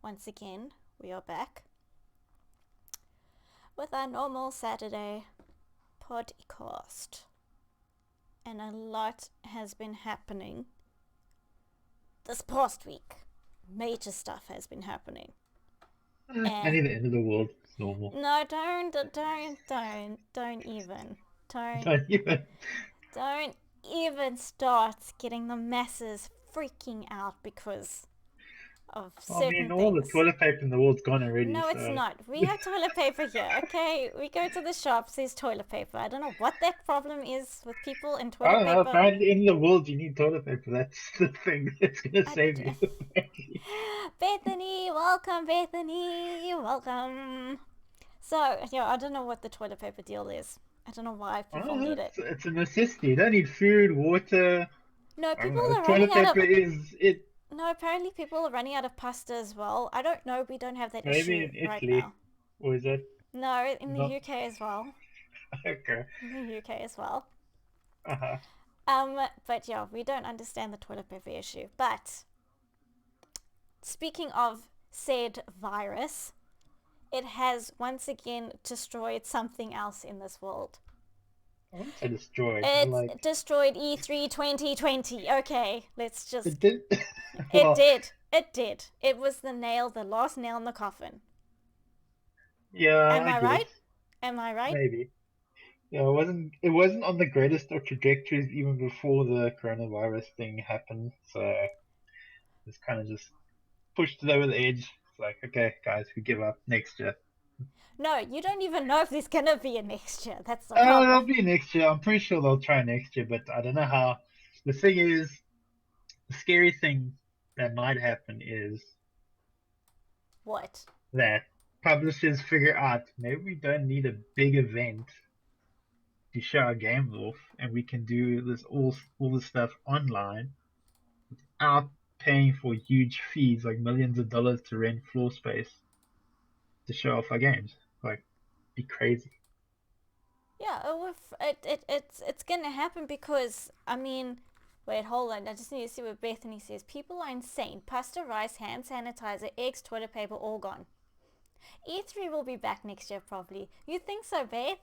once again, we are back with our normal Saturday podcast. And a lot has been happening this past week. Major stuff has been happening. Only the end of the world. It's normal. No, don't even. Don't, Don't even. don't even start getting the masses freaking out because of I mean, certain all the things. toilet paper in the world's gone already, No, it's so. not. We have toilet paper here, okay? We go to the shops, there's toilet paper. I don't know what that problem is with people and I toilet don't know, paper. apparently in the world you need toilet paper. That's the thing that's gonna I save d- you, apparently. Bethany, welcome, Bethany, welcome. So, yeah, I don't know what the toilet paper deal is. I don't know why I people don't know, need it. it's a necessity. You don't need food, water. No, I don't people know. are running Toilet out of. paper is it. No, apparently people are running out of pasta as well. I don't know. We don't have that Maybe issue in right Italy, now. or is that No, in the not? UK as well. Okay. In the UK as well. Uh-huh. But yeah, we don't understand the toilet paper issue. But speaking of said virus, it has once again destroyed something else in this world. I wouldn't say destroyed. It Like destroyed E3 2020. Okay, let's just. it did. It Well, did. It did. It was the last nail in the coffin. yeah, Am I I guess right? Am I right? maybe. Yeah, it wasn't on the greatest of trajectories even before the coronavirus thing happened. So it's kind of just pushed it over the edge. It's like, okay, guys, we give up next year. No, you don't even know if there's gonna be a next year. That's the There'll problem. be next year. I'm pretty sure they'll try next year, but I don't know how. The thing is, the scary thing that might happen is What? that publishers figure out maybe we don't need a big event to show our games off, and we can do all this stuff online out paying for huge fees, like millions of dollars to rent floor space to show off our games. Like, be crazy. Yeah, it's gonna happen because I mean, wait, hold on. I just need to see what Bethany says. People are insane. Pasta, rice, hand sanitizer, eggs, toilet paper, all gone. E3 will be back next year probably. You think so, Beth?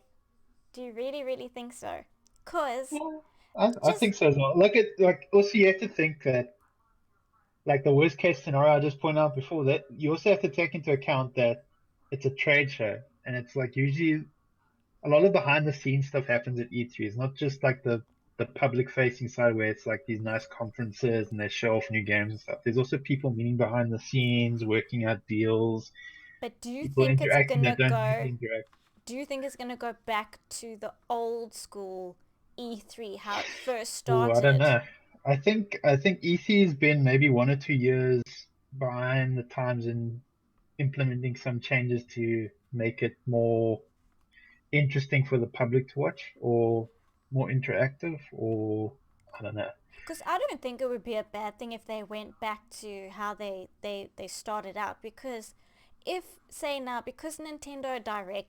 Do you really, really think so? Cause Yeah, I just think so as well. Like also you have to think that like the worst case scenario I just pointed out before that you also have to take into account that it's a trade show and it's like usually a lot of behind the scenes stuff happens at E3. It's not just like the public facing side where it's like these nice conferences and they show off new games and stuff. There's also people meeting behind the scenes, working out deals, but do you people think it's interacting that gonna don't go usually interact. do you think it's gonna go back to the old school E3 how it first Oh, I don't started? know. I think EC has been maybe 1 or 2 years behind the times in implementing some changes to make it more interesting for the public to watch or more interactive or I don't know. Because I don't think it would be a bad thing if they went back to how they started out. Because if, say now, because Nintendo Direct,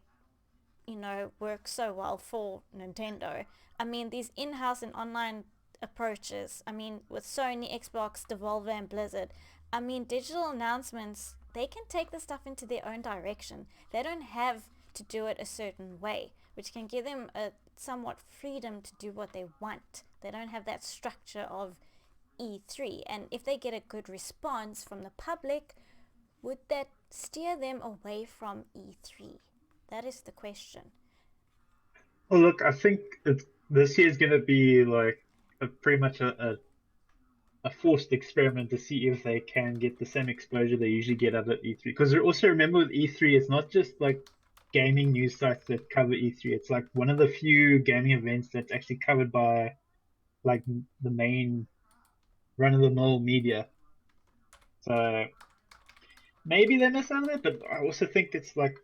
works so well for Nintendo, I mean, these in house and online approaches, I mean, with Sony, Xbox, Devolver, and Blizzard, I mean, digital announcements, they can take the stuff into their own direction. They don't have to do it a certain way, which can give them a somewhat freedom to do what they want. They don't have that structure of E3. And if they get a good response from the public, would that steer them away from E3? That is the question. Well, look, I think this year is going to be like pretty much a forced experiment to see if they can get the same exposure they usually get out of E3. Because also remember with E3, it's not just like gaming news sites that cover E3. It's like one of the few gaming events that's actually covered by like the main run-of-the-mill media. So maybe they miss out on it, but I also think it's like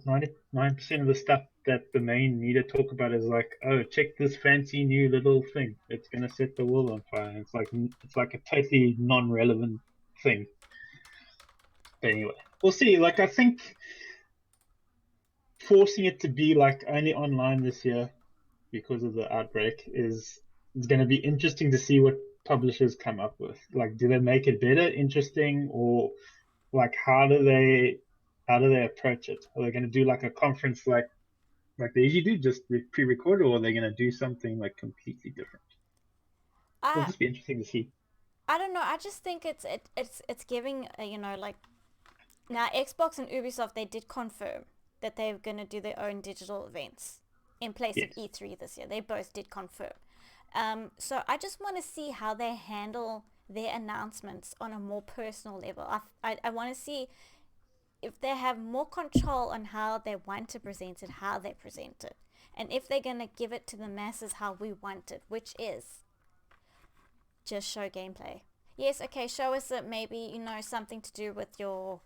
99% of the stuff that the main media talk about is like, oh, check this fancy new little thing. It's gonna set the world on fire. It's like a totally non-relevant thing. But anyway, we'll see. Like I think forcing it to be like only online this year because of the outbreak is it's going to be interesting to see what publishers come up with. Like, do they make it better, interesting, or like how do they approach it? Are they going to do like a conference like they usually do, just pre-recorded, or are they going to do something like completely different? It'll I just be interesting to see. I don't know. I just think it's giving like now Xbox and Ubisoft, they did confirm that they're going to do their own digital events in place of Yes. E3 this year. They both did confirm. So I just want to see how they handle their announcements on a more personal level. I want to see if they have more control on how they want to present it, how they present it, and if they're going to give it to the masses how we want it, which is just show gameplay. Yes, okay, show us that maybe, something to do with your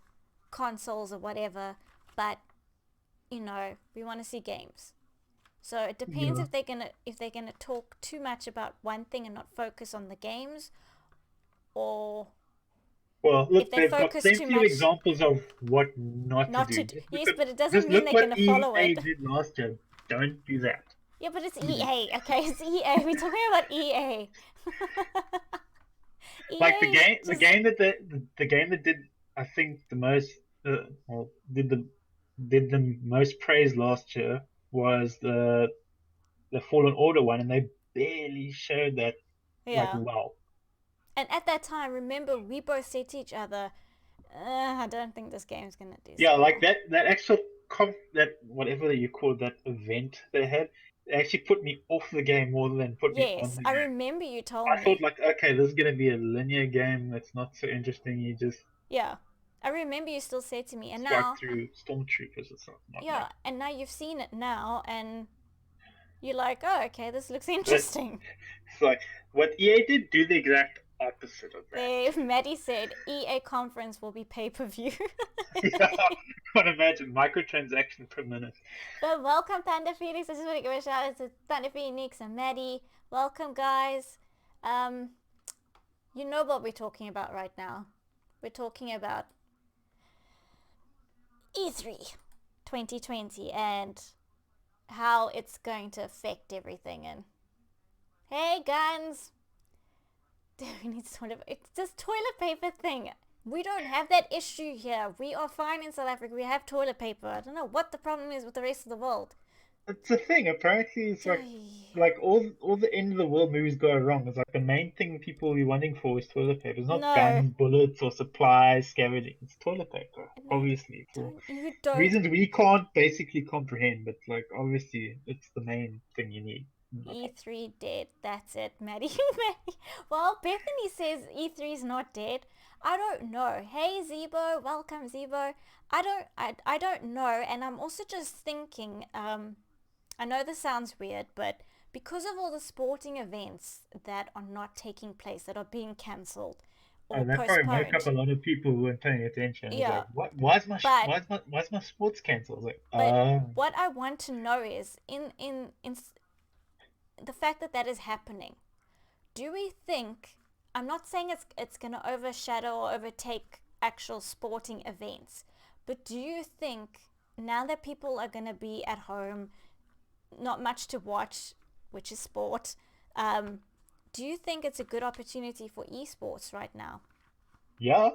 consoles or whatever, but, we want to see games. So it depends Yeah. if they're gonna talk too much about one thing and not focus on the games, or Well, if look, they they've got focus too plenty of much examples of what not to not to do. do. Yes, but it doesn't Just mean look they're what gonna follow EA it. did last year. Don't do that. Yeah, but it's Please. EA, okay? It's EA. We're talking about EA. Like EA just the game that did, I think, the most, well, did the most praise last year was the Fallen Order one, and they barely showed that like yeah. well. And at that time, remember, we both said to each other, I don't think this game's gonna do so Yeah, like well. that actual that whatever you call that event they had, it actually put me off the game more than put me on Yes, the I game. remember you told I thought me. like, okay, this is gonna be a linear game that's not so interesting. You just Yeah, I remember you still said to me, and swipe now, through stormtroopers or something like that. yeah, and now you've seen it now, and you're like, oh, okay, this looks But interesting. it's like what EA did, do the exact opposite of that. Maddie said EA conference will be pay-per-view. Yeah, I can't imagine microtransaction per minute. But welcome, Panda Phoenix. I just want to give a shout out to Panda Phoenix and Maddie. Welcome, guys. Um, you know what we're talking about right now. We're talking about E3 2020 and how it's going to affect everything. And hey, guns, we need toilet. It's this toilet paper thing. We don't have that issue here. We are fine in South Africa. We have toilet paper. I don't know what the problem is with the rest of the world. It's a thing. Apparently, it's like all the end of the world movies go wrong. It's like the main thing people be wanting for is toilet paper. It's not No, guns, bullets, or supplies, scavenging. It's toilet paper, no, obviously, for you don't. reasons we can't basically comprehend. But like, obviously, it's the main thing you need. Okay. E3 dead. That's it, Maddie. Maddie. Well, Bethany says E3 is not dead. I don't know. Hey, Zebo. Welcome, Zebo. I don't know. And I'm also just thinking, I know this sounds weird, but because of all the sporting events that are not taking place, that are being cancelled or And that probably woke up postponed, a lot of people who weren't paying attention. It's yeah, like, what? but Why is my sports cancelled? It's like, but what I want to know is in the fact that that is happening. Do we think, I'm not saying it's going to overshadow or overtake actual sporting events, but do you think now that people are going to be at home, not much to watch, which is sport, do you think it's a good opportunity for esports right now? yeah.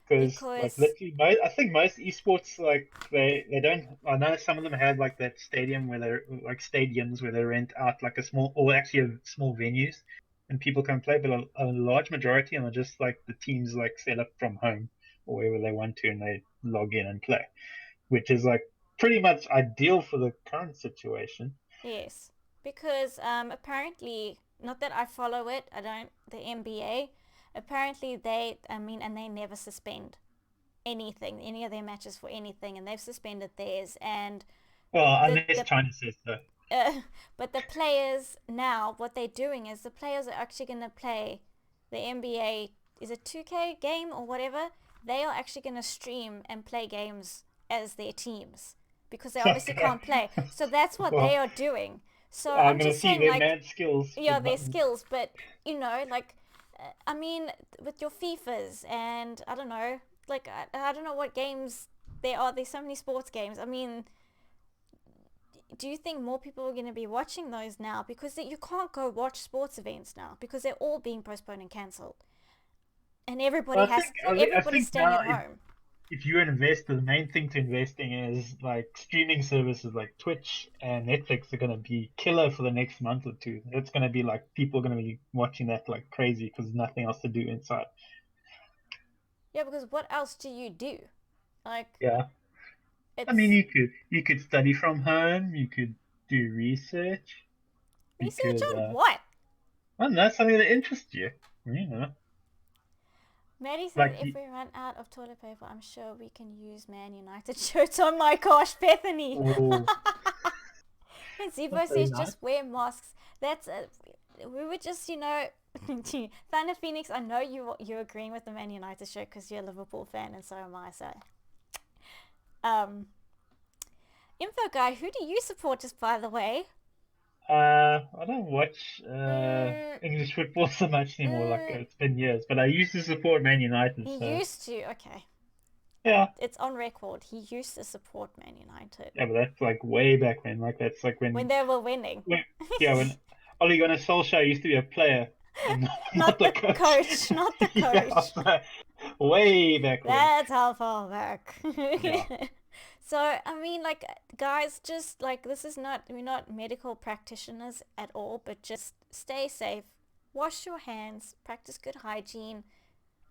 Because like Because literally, I think most esports like they don't. I know some of them have like that stadium where they're like stadiums where they rent out like a small or actually a small venues and people can play, but a large majority of them are just like the teams like set up from home or wherever they want to and they log in and play, which is like pretty much ideal for the current situation. yes, because apparently, not that I follow it, I don't, the NBA, apparently and they never suspend anything, any of their matches for anything, and they've suspended theirs. And Well, the unless the China says so. but the players now, what they're doing is the players are actually going to play the NBA. Is it 2K game or whatever? They are actually going to stream and play games as their teams because they obviously Okay. can't play. So that's what they Well, are doing. So I'm I'm gonna just see saying, their like, mad skills yeah, with their buttons. skills, but like, I mean, with your FIFAs and I don't know, like, I don't know what games there are. There's so many sports games. I mean, do you think more people are going to be watching those now? Because you can't go watch sports events now because they're all being postponed and cancelled, and I think everybody's I staying at think now home. if you're an investor, the main thing to investing is like streaming services like Twitch and Netflix are going to be killer for the next month or two. It's going to be like people are going to be watching that like crazy because there's nothing else to do inside. Yeah, because what else do you do? Like, Yeah. I mean, it's you could study from home. You could do research. You research could, on what? I don't know, something that interests you. You know, Maddie says like, if we run out of toilet paper, I'm sure we can use Man United shirts. Oh my gosh, Bethany. oh, And that's Zebo very says nice. just wear masks. That's we would just, Thunder Phoenix, I know you're agreeing with the Man United shirt because you're a Liverpool fan and so am I. So, info guy, who do you support? Just by the way. I don't watch Mm, English football so much anymore. Like mm, it's been years, but I used to support Man United. he So used to. Okay, yeah, it's on record. He used to support Man United yeah, but that's like way back when. Like that's like when they were winning. when Ole Gunnar Solskjaer used to be a player and not Not the the coach. coach, not the Yeah, coach. so way back when. That's how far back. Yeah. So, I mean, like, guys, just like, we're not medical practitioners at all, but just stay safe, wash your hands, practice good hygiene,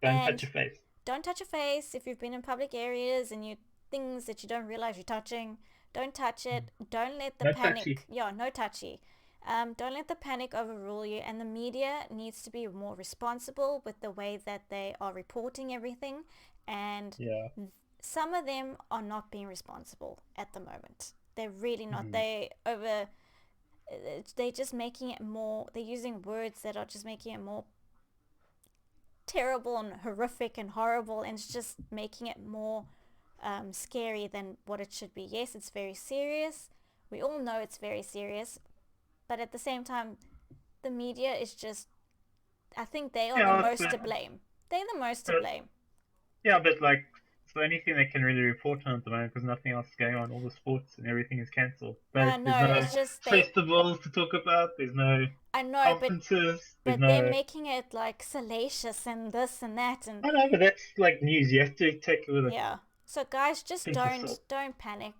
Don't touch and your face. don't touch your face if you've been in public areas and things that you don't realize you're touching. Don't touch it. Don't let the No touchy. panic, yeah, no touchy. Don't let the panic overrule you, and the media needs to be more responsible with the way that they are reporting everything. And Yeah. some of them are not being responsible at the moment. They're really not. Mm. They're just making it more. They're using words that are just making it more terrible and horrific and horrible, and it's just making it more scary than what it should be. Yes, it's very serious. We all know it's very serious, but at the same time, the media is just. I think they are the Yeah, most to blame. They're the most to but blame. yeah, but like it's the only thing they can really report on at the moment because nothing else is going on. All the sports and everything is cancelled. But there's No, no it's just they. festivals to talk about. There's no I know, conferences. There's but they're no. making it like salacious and this and that and I know, but that's like news. You have to take it with a yeah. So guys, just pinch of salt. don't panic.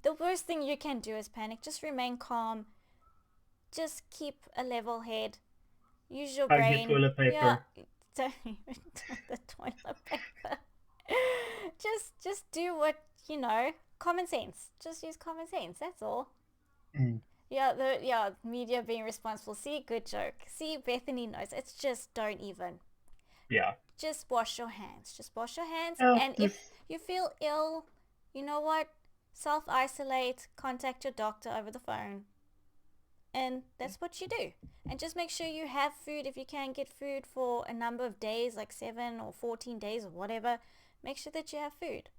The worst thing you can do is panic. Just remain calm. Just keep a level head. Use your Hug your brain. toilet Yeah, paper. don't even do the toilet paper. Just do what common sense. Just use common sense. That's all. Mm. Yeah, media being responsible. See, good joke. See, Bethany knows. It's just don't even. Yeah. Just wash your hands. Just wash your hands. Well, And if you feel ill, you know what? Self-isolate. Contact your doctor over the phone. And that's what you do. And just make sure you have food if you can get food for a number of days, like 7 or 14 days or whatever. Make sure that you have food.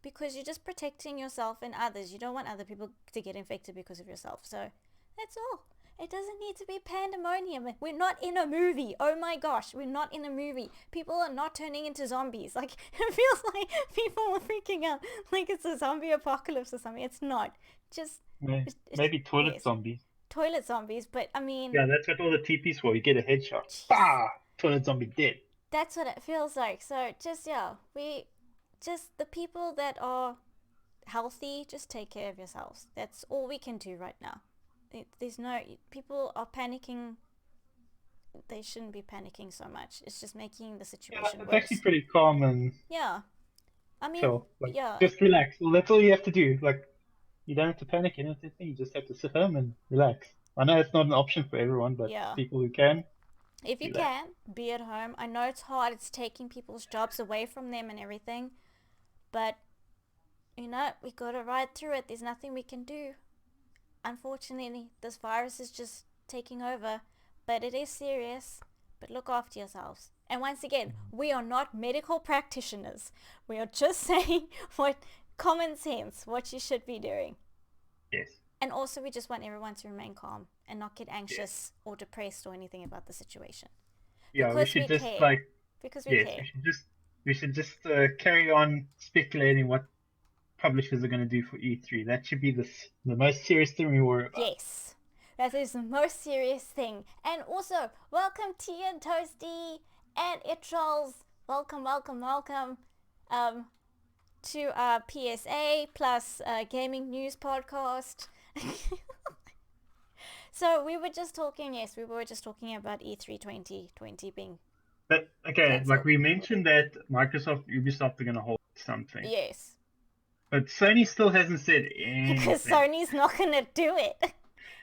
Because you're just protecting yourself and others. You don't want other people to get infected because of yourself. So that's all. It doesn't need to be pandemonium. We're not in a movie. Oh my gosh, we're not in a movie. People are not turning into zombies. Like, it feels like people are freaking out like it's a zombie apocalypse or something. It's not. Just, maybe toilet yes, zombies. toilet zombies. But I mean, Yeah, that's what all the TP's for. You get a headshot. jeez, Bah! Toilet zombie dead. that's what it feels like. So just the people that are healthy, just take care of yourselves. That's all we can do right now. There's no people are panicking. They shouldn't be panicking so much. It's just making the Yeah, situation it's actually worse. pretty calm and Yeah, I mean, chill. Like, yeah, just relax. Well, that's all you have to do. Like, you don't have to panic or anything. You just have to sit home and relax. I know it's not an option for everyone, but yeah. people who can If you do that. can, be at home. I know it's hard. It's taking people's jobs away from them and everything, but we gotta ride through it. There's nothing we can do. Unfortunately, this virus is just taking over, but it is serious. But look after yourselves. And once again, we are not medical practitioners. We are just saying what common sense, what you should be doing. Yes. And also, we just want everyone to remain calm and not get anxious Yes. or depressed or anything about the situation. Yeah, we Because should we just care. like Because we yes, care. we should just carry on speculating what publishers are going to do for E3. That should be the most serious thing we worry about. Yes. That is the most serious thing. And also, welcome Tea and Toasty and It Trolls. Welcome, welcome, welcome. um, to our PSA plus gaming news podcast. So we were just talking. Yes, we were just talking about E3 2020 being But okay, like cancelled. we mentioned that Microsoft, Ubisoft are going to hold something, Yes, but Sony still hasn't said because anything. Sony's not going to do it.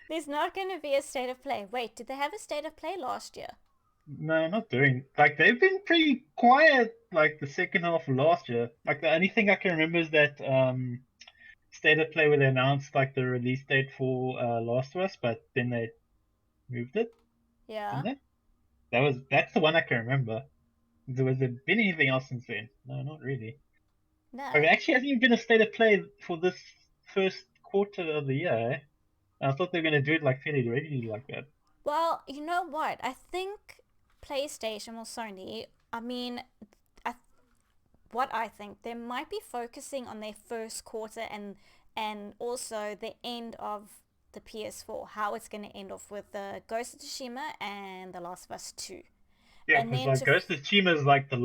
There's not going to be a state of play. Wait, did they have a state of play last year? No, not doing. Like they've been pretty quiet. Like the second half of last year. Like the only thing I can remember is that State of Play where they announced like the release date for Last of Us, but then they moved it, Yeah. didn't they? That's the one I can remember. Was there been anything else since then? No, not really. Like, No. there actually hasn't even been a State of Play for this first quarter of the year. Eh? I thought they were going to do it like fairly regularly like that. Well, you know what? I think PlayStation or Sony, I mean, I, what I think, they might be focusing on their first quarter and also the end of the PS4, how it's going to end off with the Ghost of Tsushima and The Last of Us 2. Yeah, And because then like Ghost of Tsushima is like the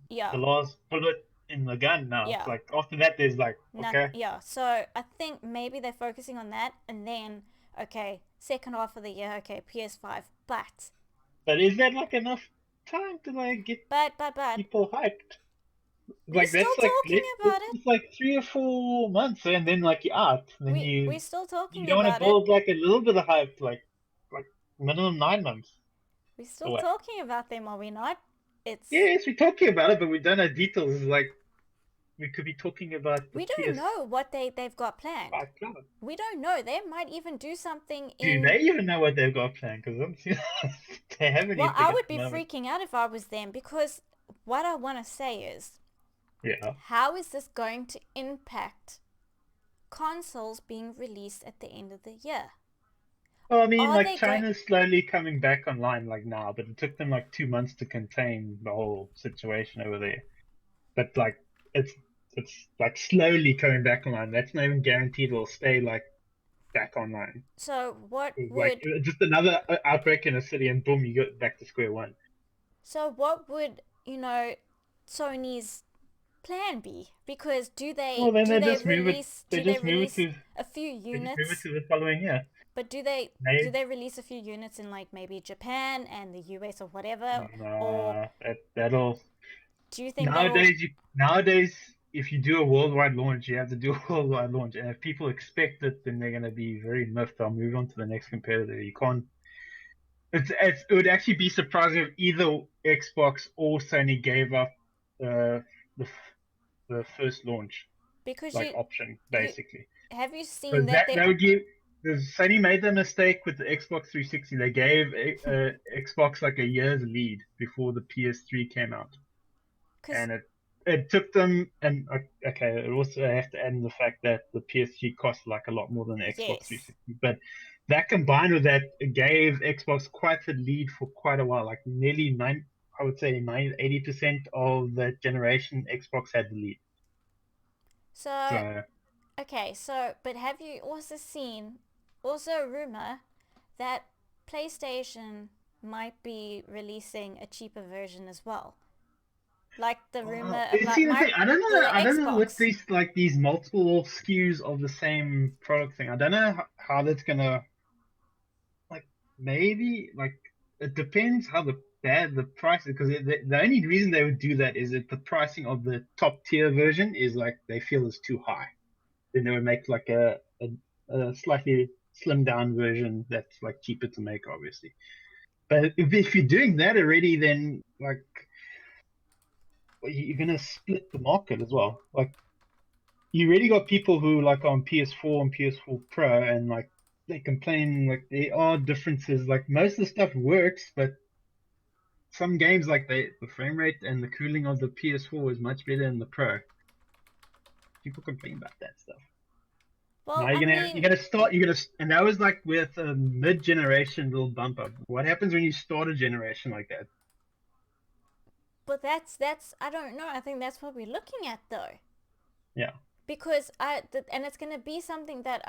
yeah, last bullet in the gun now. It's yeah, like after that, there's like not, okay, yeah. So I think maybe they're focusing on that and then, okay, second half of the year, okay, PS5. but is that like enough time to like get But, people hyped? we're Like still that's like talking about it. it's like 3 or 4 months, and then like you're out. And then We're still you talking don't want to about it. build like a little bit of hype, like minimum 9 months We're still away. talking about them, are we not? It's Yes, we're talking about it, but we don't know details. Like we could be talking about the we don't PS5 know what they've got planned. cloud. We don't know. They might even do something Do in. they even know what they've got planned? Because they haven't Well, anything I at would the be moment. freaking out if I was them because what I want to say is, Yeah. how is this going to impact consoles being released at the end of the year? Well, I mean, Are like they going? China's slowly coming back online, like now, but it took them like 2 months to contain the whole situation over there. But like, it's it's like slowly coming back online. That's not even guaranteed it'll stay like back online. So what It's like would just another outbreak in a city, and boom, you get back to square one. so what would Sony's plan be? Because Well, then They do they just move it release to a few they just move it units? to the following year. But do They they release a few units in like maybe Japan and the US or whatever? Or that'll do you think that'll nowadays if you do a worldwide launch, you have to do a worldwide launch, and if people expect it, then they're going to be very miffed. I'll move on to the next competitor. You can't. It would actually be surprising if either Xbox or Sony gave up uh, the the first launch because like option you basically. have you seen Because that that would give. Sony made the mistake with the Xbox 360. They gave Xbox like a year's lead before the PS3 came out, because and it took them. And okay, it also have to add in the fact that the PS3 cost like a lot more than the Xbox yes. 360. But that combined with that gave Xbox quite a lead for quite a while, like nearly I would say 80% of the generation Xbox had the lead. So So okay, so but have you also seen also a rumor that PlayStation might be releasing a cheaper version as well? Like the rumor you like see the my thing, I don't know. the I don't know what Xbox. these multiple SKUs of the same product thing. I don't know how that's gonna like. Maybe like it depends how bad the price is because the only reason they would do that is that the pricing of the top tier version is like they feel is too high. Then they would make like a slightly slimmed down version that's like cheaper to make, obviously. But if you're doing that already, then like you're gonna split the market as well. Like you really got people who like on PS4 and PS4 Pro, and like they complain like there are differences. Like most of the stuff works, but some games like the frame rate and the cooling of the PS4 is much better than the Pro. People complain about that stuff. Now Well, I you're mean, gonna start and that was like with a mid generation little bump up. What happens when you start a generation like that? but that's I don't know. I think that's what we're looking at though. Yeah. Because and it's going to be something that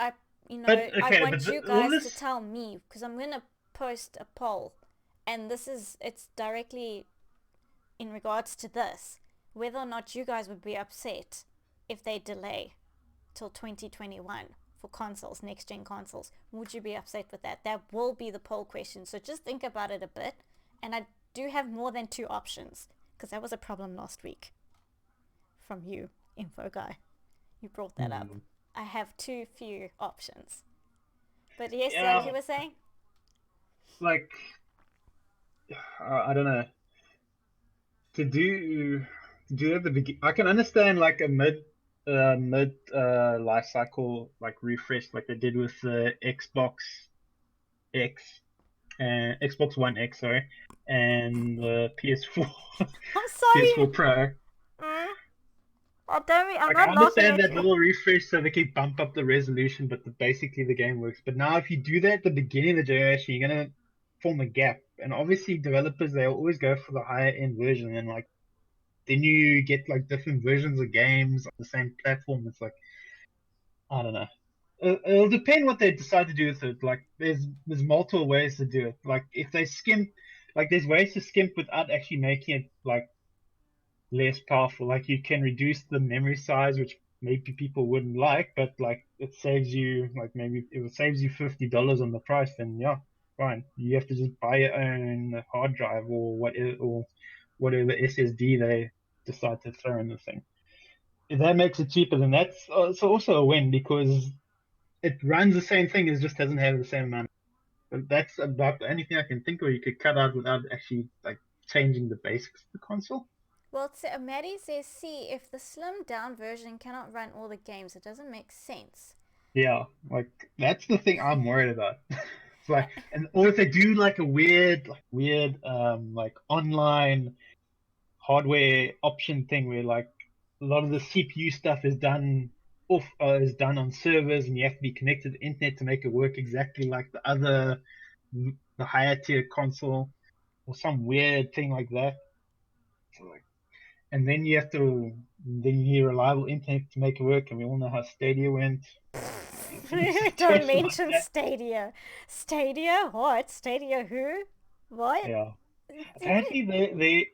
But I okay, but want you all guys to this tell me because I'm going to post a poll and it's directly in regards to this. whether or not you guys would be upset if they delay till 2021 for consoles, next gen consoles. Would you be upset with that? That will be the poll question. So just think about it a bit. And I do have more than 2 options, because that was a problem last week from you, info guy. You brought that up. I have too few options. But yes, Yeah, you were saying? like I don't know. To do at the begin, I can understand like a mid life cycle like refresh like they did with the X and Xbox One X, sorry, and the PS4 I'm sorry. PS4 Pro. I'm Like I not laughing understand at that you. little refresh so they can bump up the resolution, but basically the game works. But now if you do that at the beginning of the generation, you're gonna form a gap. And obviously developers they'll always go for the higher end version, and like then you get like different versions of games on the same platform. It's like I don't know. It'll depend what they decide to do with it. Like there's multiple ways to do it. Like if they skimp, like there's ways to skimp without actually making it like less powerful. Like you can reduce the memory size, which maybe people wouldn't like, but like it saves you like maybe if it saves you $50 on the price, then yeah, fine. You have to just buy your own hard drive or whatever SSD they decide to throw in the thing. If that makes it cheaper, then that's it's also a win because it runs the same thing, it just doesn't have the same amount. But that's about the only thing I can think of you could cut out without actually like changing the basics of the console. Well, Maddie says, see, if the slimmed down version cannot run all the games, it doesn't make sense. Yeah, like that's the thing I'm worried about. It's like, and or if they do like a weird, like online hardware option thing where like a lot of the CPU stuff is done on servers, and you have to be connected to the internet to make it work exactly like the higher tier console, or some weird thing like that. So like, and then then you need reliable internet to make it work, and we all know how Stadia went. It's a Don't situation like mention that. Stadia. Stadia? What? Stadia who? What? Yeah. Apparently,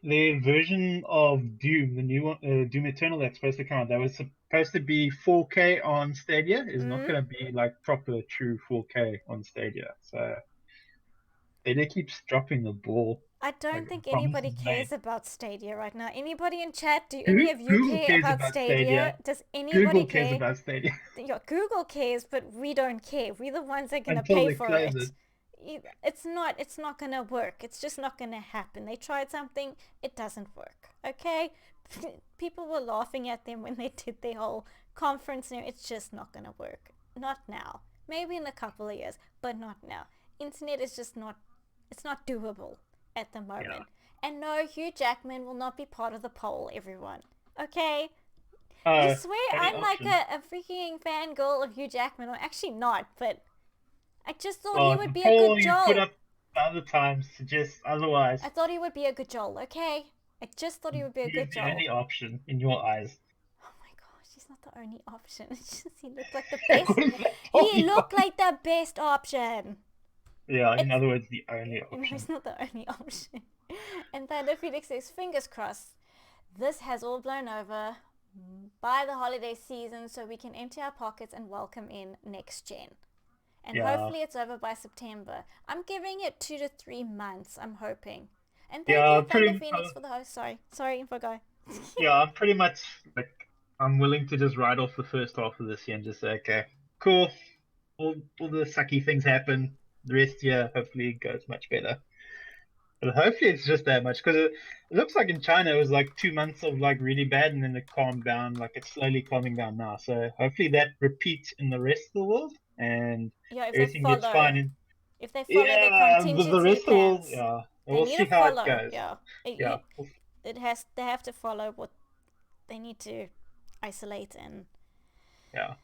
the version of Doom, the new one, Doom Eternal that's supposed to come out, that was supposed to be 4K on Stadia, is not Mm? going to be like proper true 4K on Stadia. So Stadia keeps dropping the ball. I Like don't think anybody promises made. cares about Stadia right now. Anybody in chat, do any of you Google care cares about about Stadia? Stadia. Does anybody Google cares care? about Stadia Yeah, Google cares, but we don't care. We're the ones that are gonna until pay they for close it. it. It's not gonna work. It's just not gonna happen. They tried something, it doesn't work. Okay? People were laughing at them when they did their whole conference. No, it's just not gonna work. Not now. Maybe in a couple of years, but not now. Internet is just not, it's not doable at the Yeah. moment. And no, Hugh Jackman will not be part of the poll, everyone. Okay? You swear Only I'm like option. a freaking fangirl of Hugh Jackman. Well, actually not, but I just thought he Well, would the be a poll good you put Joel. up the other times suggests otherwise. I thought he would be a good Joel, okay? I just thought he would be a He is good the Joel. only option in your eyes. Oh my gosh, he's not the only option. It's just he looked like the What best. does that tell He you? looked like the best option. Yeah, in It's other words, the only no, option. he's not the only option. And Thunder Felix says, fingers crossed, this has all blown over by the holiday season so we can empty our pockets and welcome in next gen. And Yeah, hopefully it's over by September. I'm giving it 2 to 3 months, I'm hoping. And thank yeah, you, Thunder Phoenix, for the host. Sorry, info guy. yeah. I'm pretty much like I'm willing to just write off the first half of this year and just say, okay, cool. All the sucky things happen. The rest year hopefully goes much better. But hopefully it's just that much because it looks like in China it was like 2 months of like really bad and then it calmed down. Like it's slowly calming down now. So hopefully that repeats in the rest of the world and Yeah, everything gets fine. if they follow their Yeah, the contingency rest of the world, plans, yeah. they We'll need to see how it follow. goes. Yeah, Yeah. they have to follow what they need to isolate, and Yeah.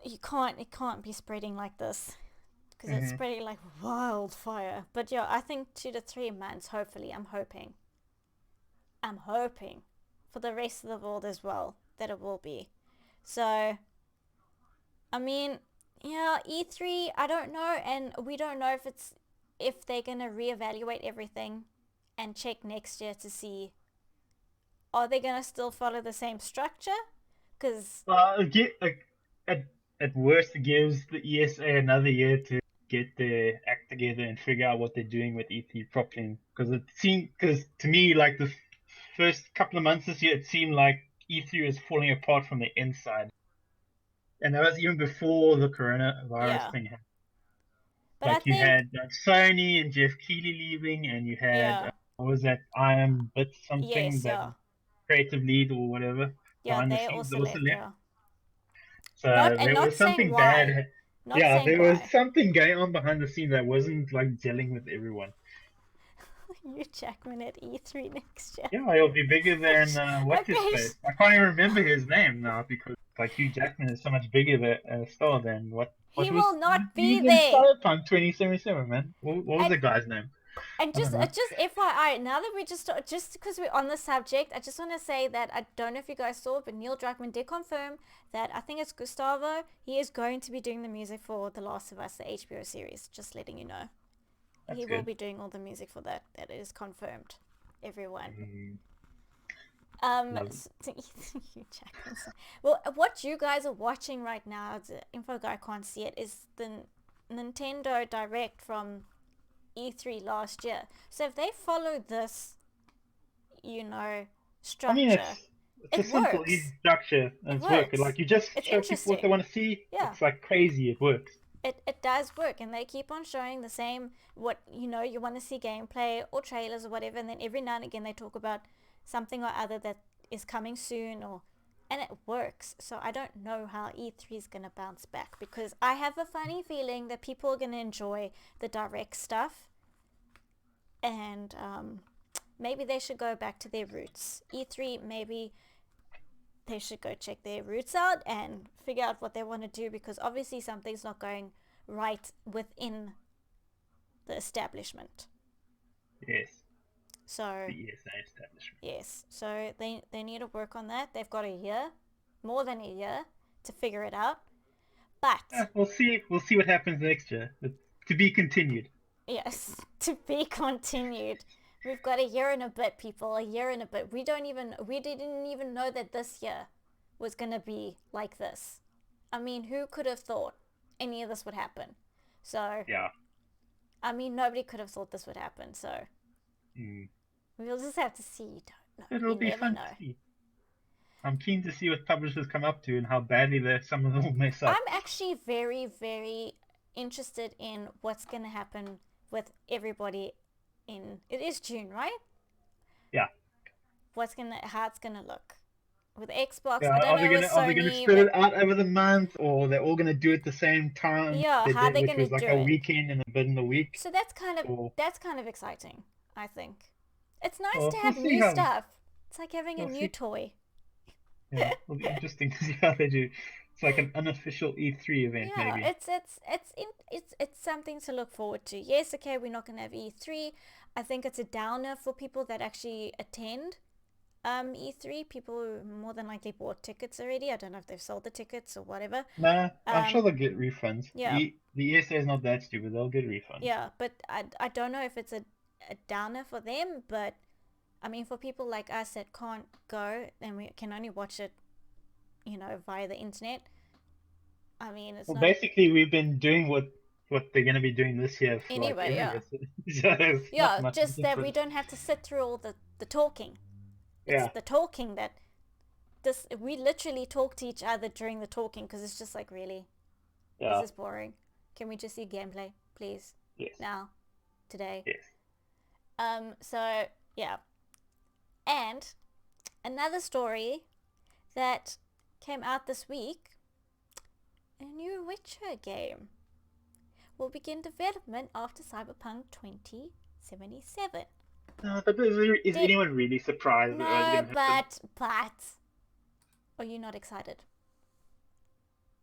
it can't be spreading like this because it's Hmm. spreading like wildfire. But yeah, I think 2 to 3 months. Hopefully, I'm hoping for the rest of the world as well that it will be. So, I mean, yeah, E3, I don't know, and we don't know if they're gonna reevaluate everything and check next year to see are they gonna still follow the same structure? Because At worst, it gives the ESA another year to get their act together and figure out what they're doing with E3 properly. Because to me, like the first couple of months this year, it seemed like E3 was falling apart from the inside, and that was even before the coronavirus yeah, thing happened. but I Like you think had Sony and Jeff Keighley leaving, and you had yeah, what was that? I am Bit something yes, that yeah, creative lead or whatever yeah, behind the they scenes also also left. left. Yeah, So not there was saying something why, bad. not Yeah, saying there was why. something going on behind the scenes that wasn't like gelling with everyone. Hugh Jackman at E3 next year. Yeah, he'll be bigger than what's his Okay, face? I can't even remember his name now because like Hugh Jackman is so much bigger than star than what he was will not he was be in there. Cyberpunk 2077, man. What was And the guy's name? And I don't know. just FYI, now that we just because we're on the subject, I just want to say that I don't know if you guys saw, but Neil Druckmann did confirm that I think it's Gustavo. He is going to be doing the music for The Last of Us, the HBO series. Just letting you know, That's he will good. be doing all the music for that. That is confirmed. Everyone. Love So, Hugh Jackman. Well, what you guys are watching right now, the info guy can't see it, is the Nintendo Direct from E3 last year. So if they follow this, I mean, structure, it's a it simple, works. easy structure, and It it's working. works. Like you just It's show people what they interesting. want to see. Yeah. It's like crazy. It works. It does work, and they keep on showing the same, what you want to see gameplay or trailers or whatever, and then every now and again they talk about something or other that is coming soon, and it works. So I don't know how E3 is going to bounce back, because I have a funny feeling that people are going to enjoy the direct stuff, and maybe they should go back to their roots. E3, maybe they should go check their roots out and figure out what they want to do, because obviously something's not going right within the establishment. Yes, So the ESA establishment. yes, so they need to work on that. They've got a year, more than a year, to figure it out. But Yeah, we'll see. We'll see what happens next year. It's to be continued. yes, to be continued. We've got a year and a bit, people. A year and a bit. We didn't even know that this year was gonna be like this. I mean, who could have thought any of this would happen? So, Yeah. I mean, nobody could have thought this would happen. So, Mm. we'll just have to see. You don't know. It'll You be never fun to know. see. I'm keen to see what publishers come up to and how badly some of them will mess up. I'm actually very, very interested in what's gonna happen with everybody it is June, right? Yeah. How it's gonna look with Xbox. Yeah. I don't know with Are they gonna Sony, spread but it out over the month, or they're all gonna do it the same time yeah, they how did, they're which gonna was like do a it. weekend and a bit in the week? So that's kind of Or exciting. I think it's nice to well, we'll have see new how stuff. It's like having a we'll new see. toy. Yeah, it'll be interesting to see how they do. It's like an unofficial E3 event, Yeah, maybe. it's something to look forward to. Yes, okay, we're not gonna have E3. I think it's a downer for people that actually attend E3. People who more than likely bought tickets already. I don't know if they've sold the tickets or whatever. Nah, I'm sure Um, they'll get refunds. yeah, The ESA is not that stupid. They'll get refunds. yeah, but I don't know if it's a downer for them, but I mean, for people like us that can't go and we can only watch it, via the internet. I mean, it's Well, not basically, we've been doing what they're going to be doing this year for like anyway. every Yeah, year. So it's not yeah, much just that we different. don't have to sit through all the talking. It's Yeah, the talking that we literally talk to each other during the talking, because it's just like, really, this yeah, is boring. Can we just see gameplay, please? yes, Now, today. yes. So yeah, and another story that came out this week: a new Witcher game will begin development after Cyberpunk 2077. But is Did anyone really surprised that that's no, going to happen? but are you not excited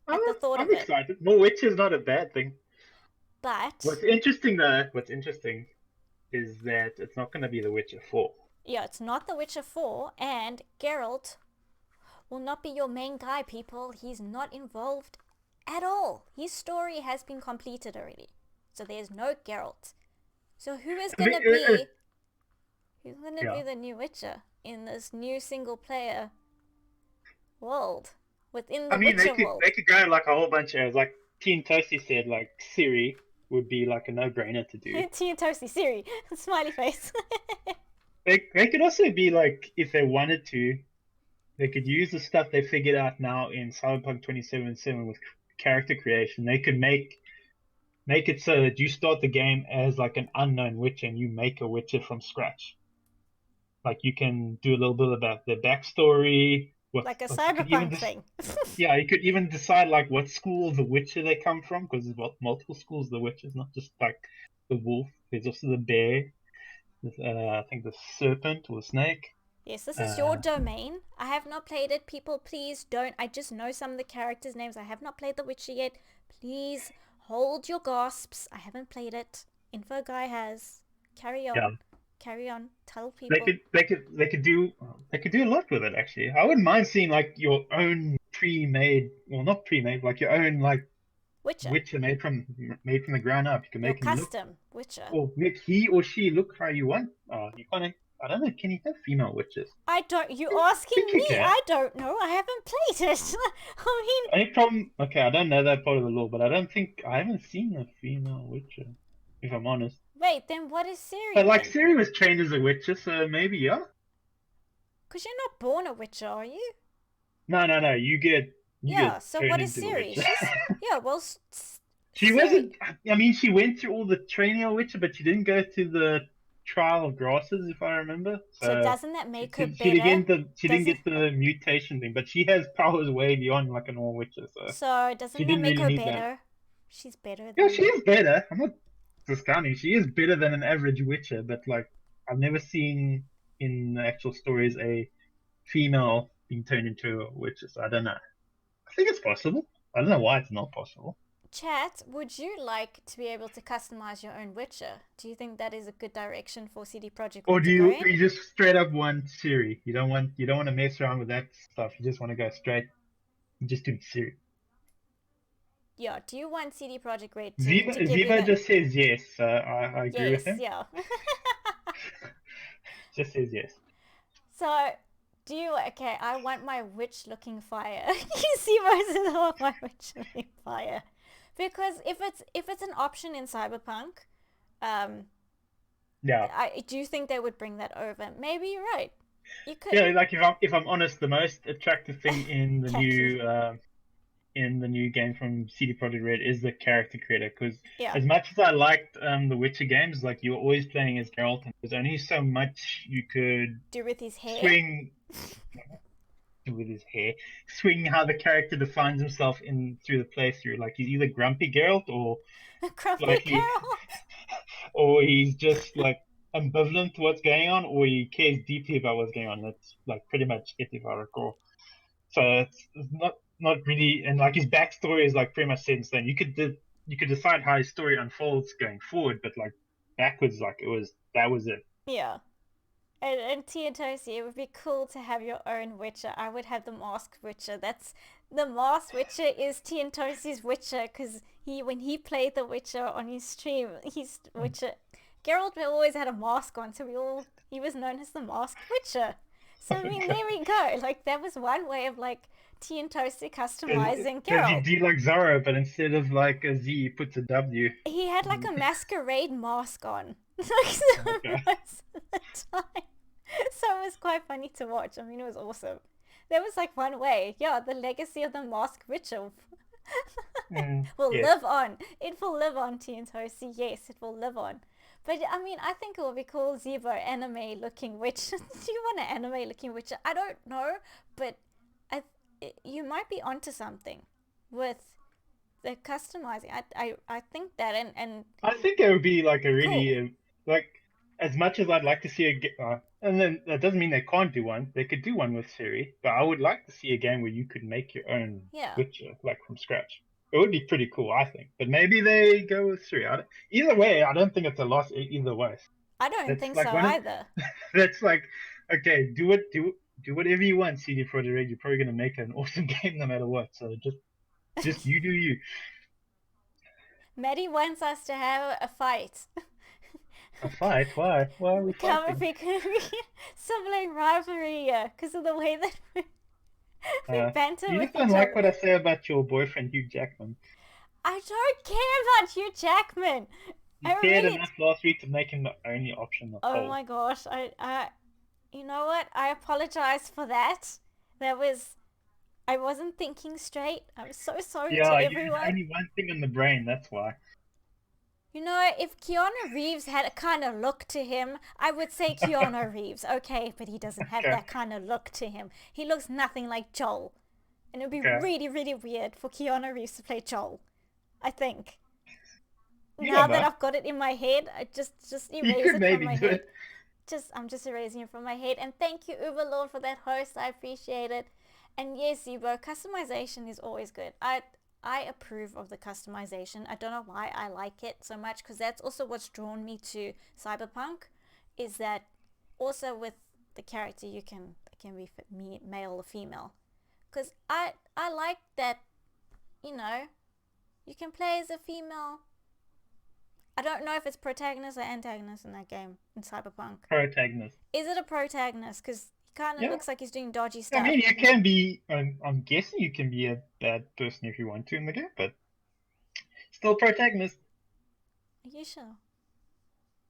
I'm, at the thought I'm of it? excited. More Witch is not a bad thing. But What's interesting is that it's not going to be The Witcher 4. yeah, it's not The Witcher 4, and Geralt will not be your main guy, people. He's not involved at all. His story has been completed already. So there's no Geralt. So who is I mean, gonna be the yeah. new Witcher? in this new single player world within I the mean, they Witcher could world. they could go like a whole bunch of areas. Like Team Toasty said, like Siri would be like a no-brainer to do. Tea and Toasty, Siri, smiley face. They could also be like, if they wanted to, they could use the stuff they figured out now in Cyberpunk 2077 with character creation. They could make it so that you start the game as like an unknown Witcher and you make a Witcher from scratch. Like you can do a little bit about their backstory. Like a You could even cyberpunk thing. yeah, you could even decide like what school of the Witcher they come from, because there's multiple schools of the Witchers, not just like the wolf. There's also the bear. There's, I think the serpent or snake. Yes, this is your domain. I have not played it. People, please don't. I just know some of the characters' names. I have not played The Witcher yet. Please hold your gasps. I haven't played it. Info guy has. Carry on. Yeah. Carry on. Tell people. They could do a lot with it actually. I wouldn't mind seeing like your own pre-made, well not pre-made, like your own like Witcher made from the ground up. You can make him custom Witcher. Or make he or she look how you want. You can't. I don't know. Can you have female witches? I don't. You asking me? I don't know. I haven't played it. I mean, any problem? Okay, I don't know that part of the law, but I haven't seen a female witcher, if I'm honest. Wait, then what is Siri? But like Siri was trained as a witcher, so maybe yeah. Because you're not born a witcher, are you? No. You get. So what is Siri? Yeah, well. She wasn't. I mean, she went through all the training of witcher, but she didn't go to the trial of grasses, if I remember. So doesn't that make her better? She didn't get the mutation thing, but she has powers way beyond like a normal witcher. So doesn't that make her better? That. She's better. Yeah, she is better. I'm not discounting. She is better than an average witcher, but like I've never seen in the actual stories a female being turned into a witcher. So I don't know. I think it's possible. I don't know why it's not possible. Chat, would you like to be able to customize your own Witcher? Do you think that is a good direction for CD Projekt Red? Or do you just straight up want Siri? You don't want to mess around with that stuff. You just want to go straight. You just do Siri. Yeah. Do you want CD Projekt Red to Viva just says yes. I agree with him. Yeah. Just says yes. So. Okay, I want my witch-looking fire. You see, Moses, I want my witch-looking fire. Because if it's an option in Cyberpunk, yeah, I do think they would bring that over. Maybe you're right. You could. Yeah, like if I'm honest, the most attractive thing in the new game from CD Projekt Red is the character creator. Because as much as I liked the Witcher games, like you were always playing as Geralt, and there's only so much you could do with his hair. Swing how the character defines himself through the playthrough. Like he's either grumpy Geralt or or he's just like ambivalent to what's going on, or he cares deeply about what's going on. That's like pretty much it, if I recall. So it's not really, and like his backstory is like pretty much set in stone. You could decide how his story unfolds going forward, but like backwards, like that was it. Yeah. And Tia Tosi, it would be cool to have your own Witcher. I would have the Masked Witcher. The Masked Witcher is Tia Tosi's Witcher, because when he played the Witcher on his stream, his Witcher, Geralt always had a mask on, so he was known as the Masked Witcher. So I mean, there we go. Like that was one way of like Tia Tosi customizing Geralt. He like Zorro, but instead of like a Z, he puts a W. He had like a masquerade mask on, most of the time. So it was quite funny to watch. I mean, it was awesome. There was like one way. Yeah, the legacy of the Masked Witcher will live on. It will live on, Tia Tosi. Yes, it will live on. But I mean, I think it would be cool, Zebo, anime-looking witch. Do you want an anime-looking witcher? I don't know, but you might be onto something with the customizing. I think that, and I think it would be like a really like, as much as I'd like to see and then that doesn't mean they can't do one. They could do one with Siri, but I would like to see a game where you could make your own Witcher, like from scratch. It would be pretty cool, I think. But maybe they go with Siri. Either way, I don't think it's a loss either way. I don't think so either. That's like, okay, do whatever you want, CD Projekt Red. You're probably going to make an awesome game no matter what. So just you do you. Maddie wants us to have a fight. A fight? Why? Why are we Become a fighting? big sibling rivalry because of the way that we banter You with just don't each like other. what I say about your boyfriend, Hugh Jackman. I don't care about Hugh Jackman. You I cared really. enough last week to make him the only option of Oh poll. my gosh. You know what? I apologize for that. That was. I wasn't thinking straight. I'm so sorry Yeah, to you had everyone. only one thing in the brain, that's why. You know, if Keanu Reeves had a kind of look to him, I would say Keanu Reeves. Okay, but he doesn't have Okay, that kind of look to him. He looks nothing like Joel. And it would be okay. really, really weird for Keanu Reeves to play Joel. I think. You Now don't that know. I've got it in my head, I just You erase could it from maybe my do head. it. I'm just erasing it from my head. And thank you, Overlord, for that host. I appreciate it. And yes, Zebo, customization is always good. I approve of the customization. I don't know why I like it so much, because that's also what's drawn me to Cyberpunk, is that also with the character it can be male or female. Because I like that, you know, you can play as a female. I don't know if it's protagonist or antagonist in that game in Cyberpunk. Protagonist. Is it a protagonist? Because he kind of Yeah. looks like he's doing dodgy I stuff. mean, you can be. I'm guessing you can be a bad person if you want to in the game, but still protagonist. Are you sure?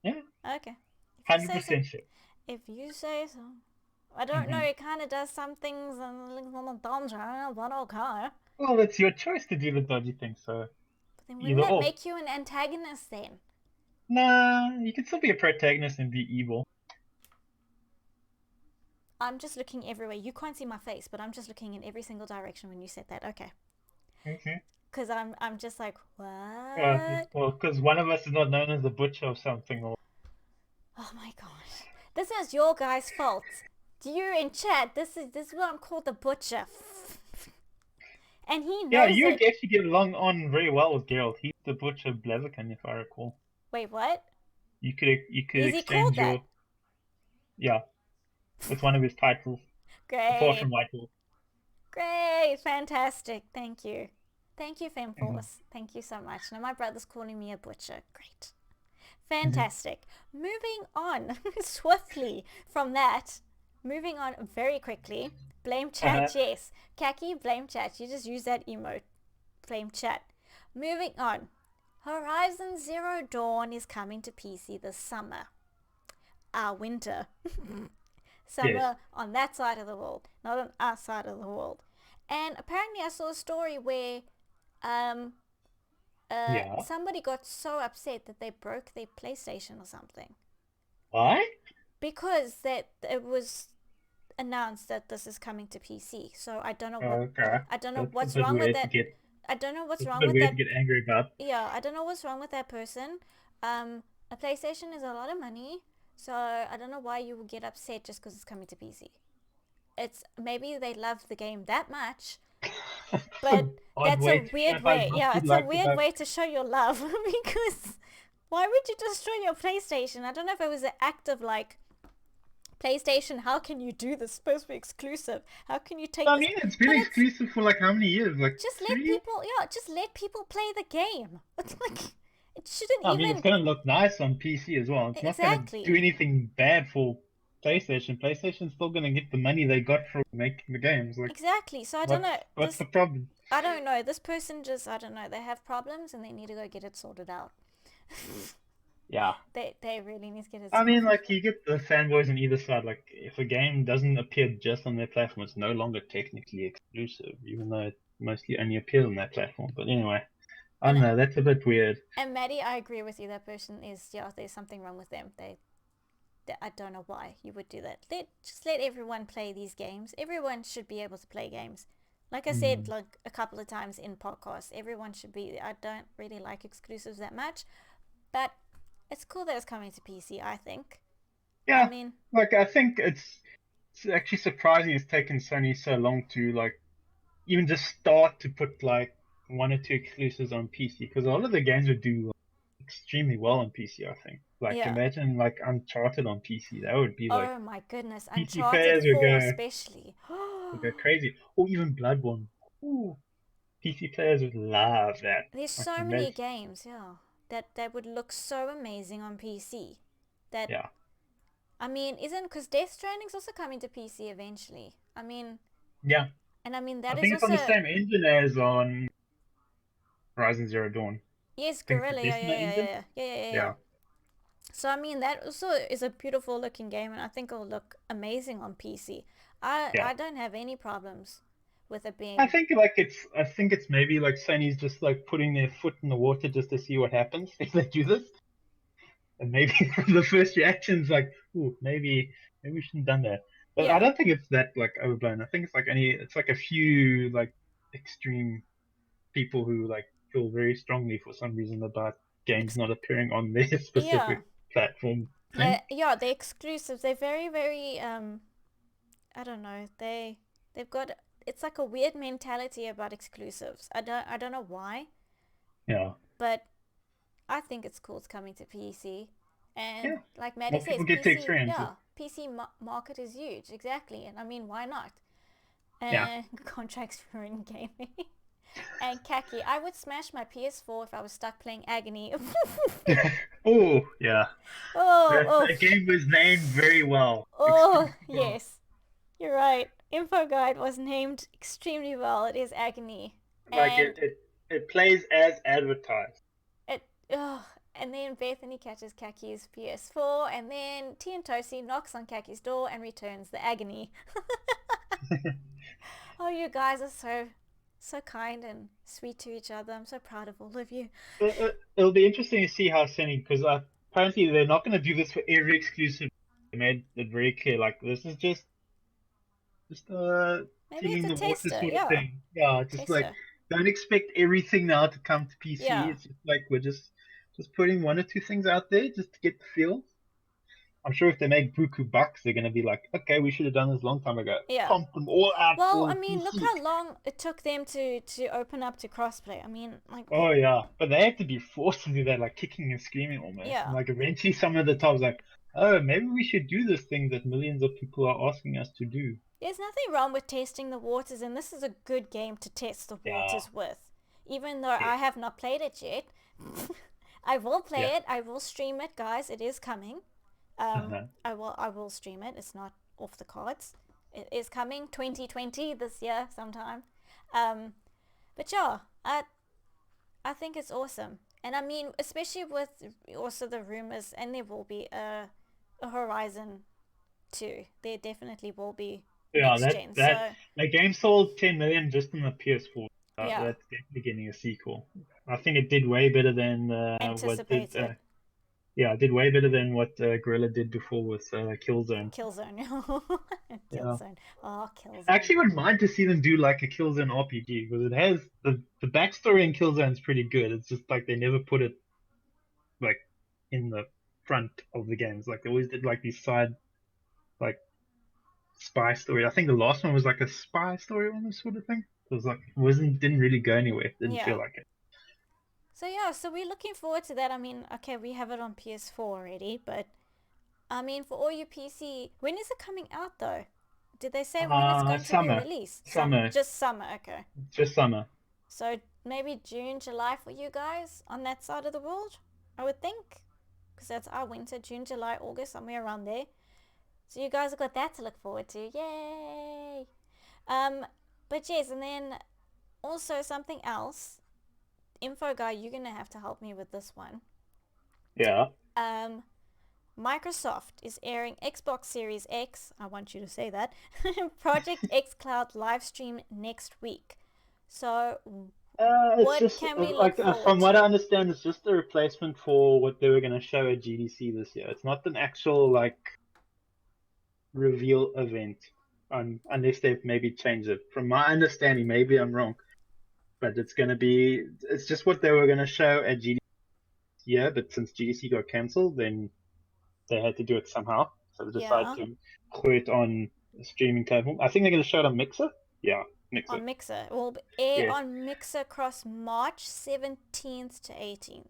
Yeah, Okay. If you say so. 100% sure. If you say so. I don't know. Hmm. He kind of does some things and on the dungeon, but okay. Well, it's your choice to do the dodgy thing, so But then wouldn't either that or. make you an antagonist then? Nah, you can still be a protagonist and be evil. I'm just looking everywhere. You can't see my face, but I'm just looking in every single direction when you said that. Okay. Okay. Because I'm just like, Uh, what? well, because one of us is not known as the butcher or something, or Oh my gosh. This is your guys' fault. Do you in chat? This is what I'm called, the butcher. And he yeah, knows you would it. actually get along on very well with Geralt. He's the butcher of Blaziken, if I recall. Wait, what? You could Is he called exchange that? your yeah. It's one of his titles, apart Great. from White Wolf. Great. Fantastic. Thank you. Thank you, Mhm. FemForce. Thank you so much. Now my brother's calling me a butcher. Great. Mhm. Fantastic. Moving on swiftly from that. Moving on very quickly. Blame Uh-huh. chat, yes. Kaki, blame chat. You just use that emote. Blame chat. Moving on. Horizon Zero Dawn is coming to PC this summer. Our winter. Yes. Summer on that side of the world, not on our side of the world. And apparently, I saw a story where um, Yeah. somebody got so upset that they broke their PlayStation or something Why? because that it was announced that this is coming to PC. So Okay. I don't know That's a what's bit wrong with weird to that. get. I don't know what's That's a wrong bit with weird to that. get angry about. Yeah, I don't know what's wrong with that person. A PlayStation is a lot of money, so I don't know why you would get upset just because it's coming to PC. It's maybe they love the game that much, It's but an odd that's a way to show weird how way. much Yeah, you it's a like the weird game. way to show your love because why would you destroy your PlayStation? I don't know if it was an act of like, PlayStation, how can you do this? It's supposed to be exclusive. How can you take I this? mean, it's been But it's exclusive for like how many years? Like just let 3? people, yeah, just let people play the game. It's like it shouldn't I mean, it's even gonna look nice on PC as well. It's not gonna do exactly. anything bad for PlayStation. PlayStation's still gonna get the money they got from making the games. Like, Exactly. So I don't what's know. what's the problem? I don't know. This person just, I don't know. They have problems and they need to go get it sorted out. Yeah. They really need to get it I mean, sorted. like you get the fanboys on either side. Like, if a game doesn't appear just on their platform, it's no longer technically exclusive, even though it mostly only appears on that platform. But anyway, I don't And know. That's a bit weird. and Maddie, I agree with you. That person is, yeah. There's something wrong with them. They I don't know why you would do that. Just let everyone play these games. Everyone should be able to play games. Like I said, Mm. like a couple of times in podcasts, everyone should be. I don't really like exclusives that much, but it's cool that it's coming to PC. I think. I Yeah, mean, like I think it's actually surprising it's taken Sony so long to like even just start to put like one or two exclusives on PC because a lot of the games would do extremely well on PC. I think. Like yeah. imagine like Uncharted on PC. That would be like Oh my goodness, PC Uncharted players 4 especially. would go crazy, or even Bloodborne. Ooh, PC players would love that. There's I so can many imagine. games, yeah, that would look so amazing on PC. That, Yeah. I mean, isn't, because Death Stranding's also coming to PC eventually. I mean, Yeah. and I mean, I that is think it's on the also, same engine as on Horizon Zero Dawn. yes, I think it's the Gorilla, yeah, Decima yeah, yeah, engine. yeah, yeah, yeah, yeah, yeah. Yeah. So, I mean, that also is a beautiful looking game, and I think it'll look amazing on PC. Yeah. I don't have any problems with it I being, think like I think it's maybe like Sony's just like putting their foot in the water just to see what happens if they do this. And maybe the first reaction's like, ooh, maybe we shouldn't have done that. But I yeah, don't think it's that like overblown. I think it's like a few like extreme people who like feel very strongly for some reason about games ex- not appearing on their yeah, specific platform thing. yeah, they're exclusive. They're very, very, I don't know. They've got, it's like a weird mentality about exclusives. I don't know why, Yeah. but I think it's cool. It's coming to PC, and Yeah. like Maddie More says, people get to PC, experience it. yeah, PC market is huge. Exactly, and I mean, why not? Yeah. And contracts for in gaming. And Kaki, I would smash my PS4 if I was stuck playing Agony. Oh, yeah. Oh, oh, That game was named very well. oh, Extremely well. yes, you're right. Info Guide was named extremely well. It is Agony, Like and it plays as advertised. it. Oh, and then Bethany catches Kaki's PS4, and then Tiantosi knocks on Kaki's door and returns the Agony. Oh, you guys are so kind and sweet to each other. I'm so proud of all of you. It'll be interesting to see how Sony, because apparently they're not going to do this for every exclusive. They made it very clear, like this is just Maybe it's feeling a the water tester. sort of Yeah, thing. Yeah, just like tester. don't expect everything now to come to PC. Yeah, It's just like we're just putting one or two things out there just to get the feel. I'm sure if they make buku bucks, they're going to be like, okay, we should have done this a long time ago. yeah. Pump them all out Well, I for mean, look PC. how long it took them to open up to crossplay. I mean, like, Oh yeah, but they have to be forced to do that, like kicking and screaming almost. And yeah. like eventually, some of the top's like, oh, maybe we should do this thing that millions of people are asking us to do. There's nothing wrong with testing the waters, and this is a good game to test the Yeah, waters with. Even though yeah, I have not played it yet, I will yeah. play it. I will stream it, guys. It is coming. Uh-huh. I will stream it. It's not off the cards. It is coming 2020 this year sometime. Um, but yeah, I think it's awesome. And I mean, especially with also the rumors, and there will be a Horizon 2. There definitely will be Yeah, next that gen. that So the game sold 10 million just on the PS4. yeah, That's definitely getting a sequel. I think it did way better than what did anticipated. yeah, it did way better than what Gorilla did before with Killzone. Killzone. Yeah. Killzone. Oh, I Killzone. actually would mind to see them do like a Killzone RPG because it has the backstory in Killzone is pretty good. It's just like they never put it like in the front of the games. Like they always did like these side like spy story. I think the last one was like a spy story on this sort of thing. It was like wasn't didn't really go anywhere. Didn't feel Yeah. like it. So yeah, so we're looking forward to that. I mean, okay, we have it on PS4 already, but I mean, for all you PC, when is it coming out though? Did they say when it's going to be Summer, released? summer, Just summer, okay. just summer. So maybe June, July for you guys on that side of the world, I would think, because that's our winter, June, July, August, somewhere around there. So you guys have got that to look forward to. Yay! Um, but yes, and then also something else. Info guy, you're gonna have to help me with this one. Yeah. Um, Microsoft is airing Xbox Series X. I want you to say that. Project xCloud live stream next week. So, It's what just can we look like forward from what I to? understand, it's just a replacement for what they were going to show at GDC this year. It's not an actual like reveal event, unless they've maybe changed it. From my understanding, maybe I'm wrong, but it's just what they were going to show at GDC here, but since GDC got cancelled, then they had to do it somehow. So they decided Yeah, to put it on a streaming platform. I think they're going to show it on Mixer. Yeah, Mixer. on Mixer. It will air Yeah. on Mixer across March 17th to 18th.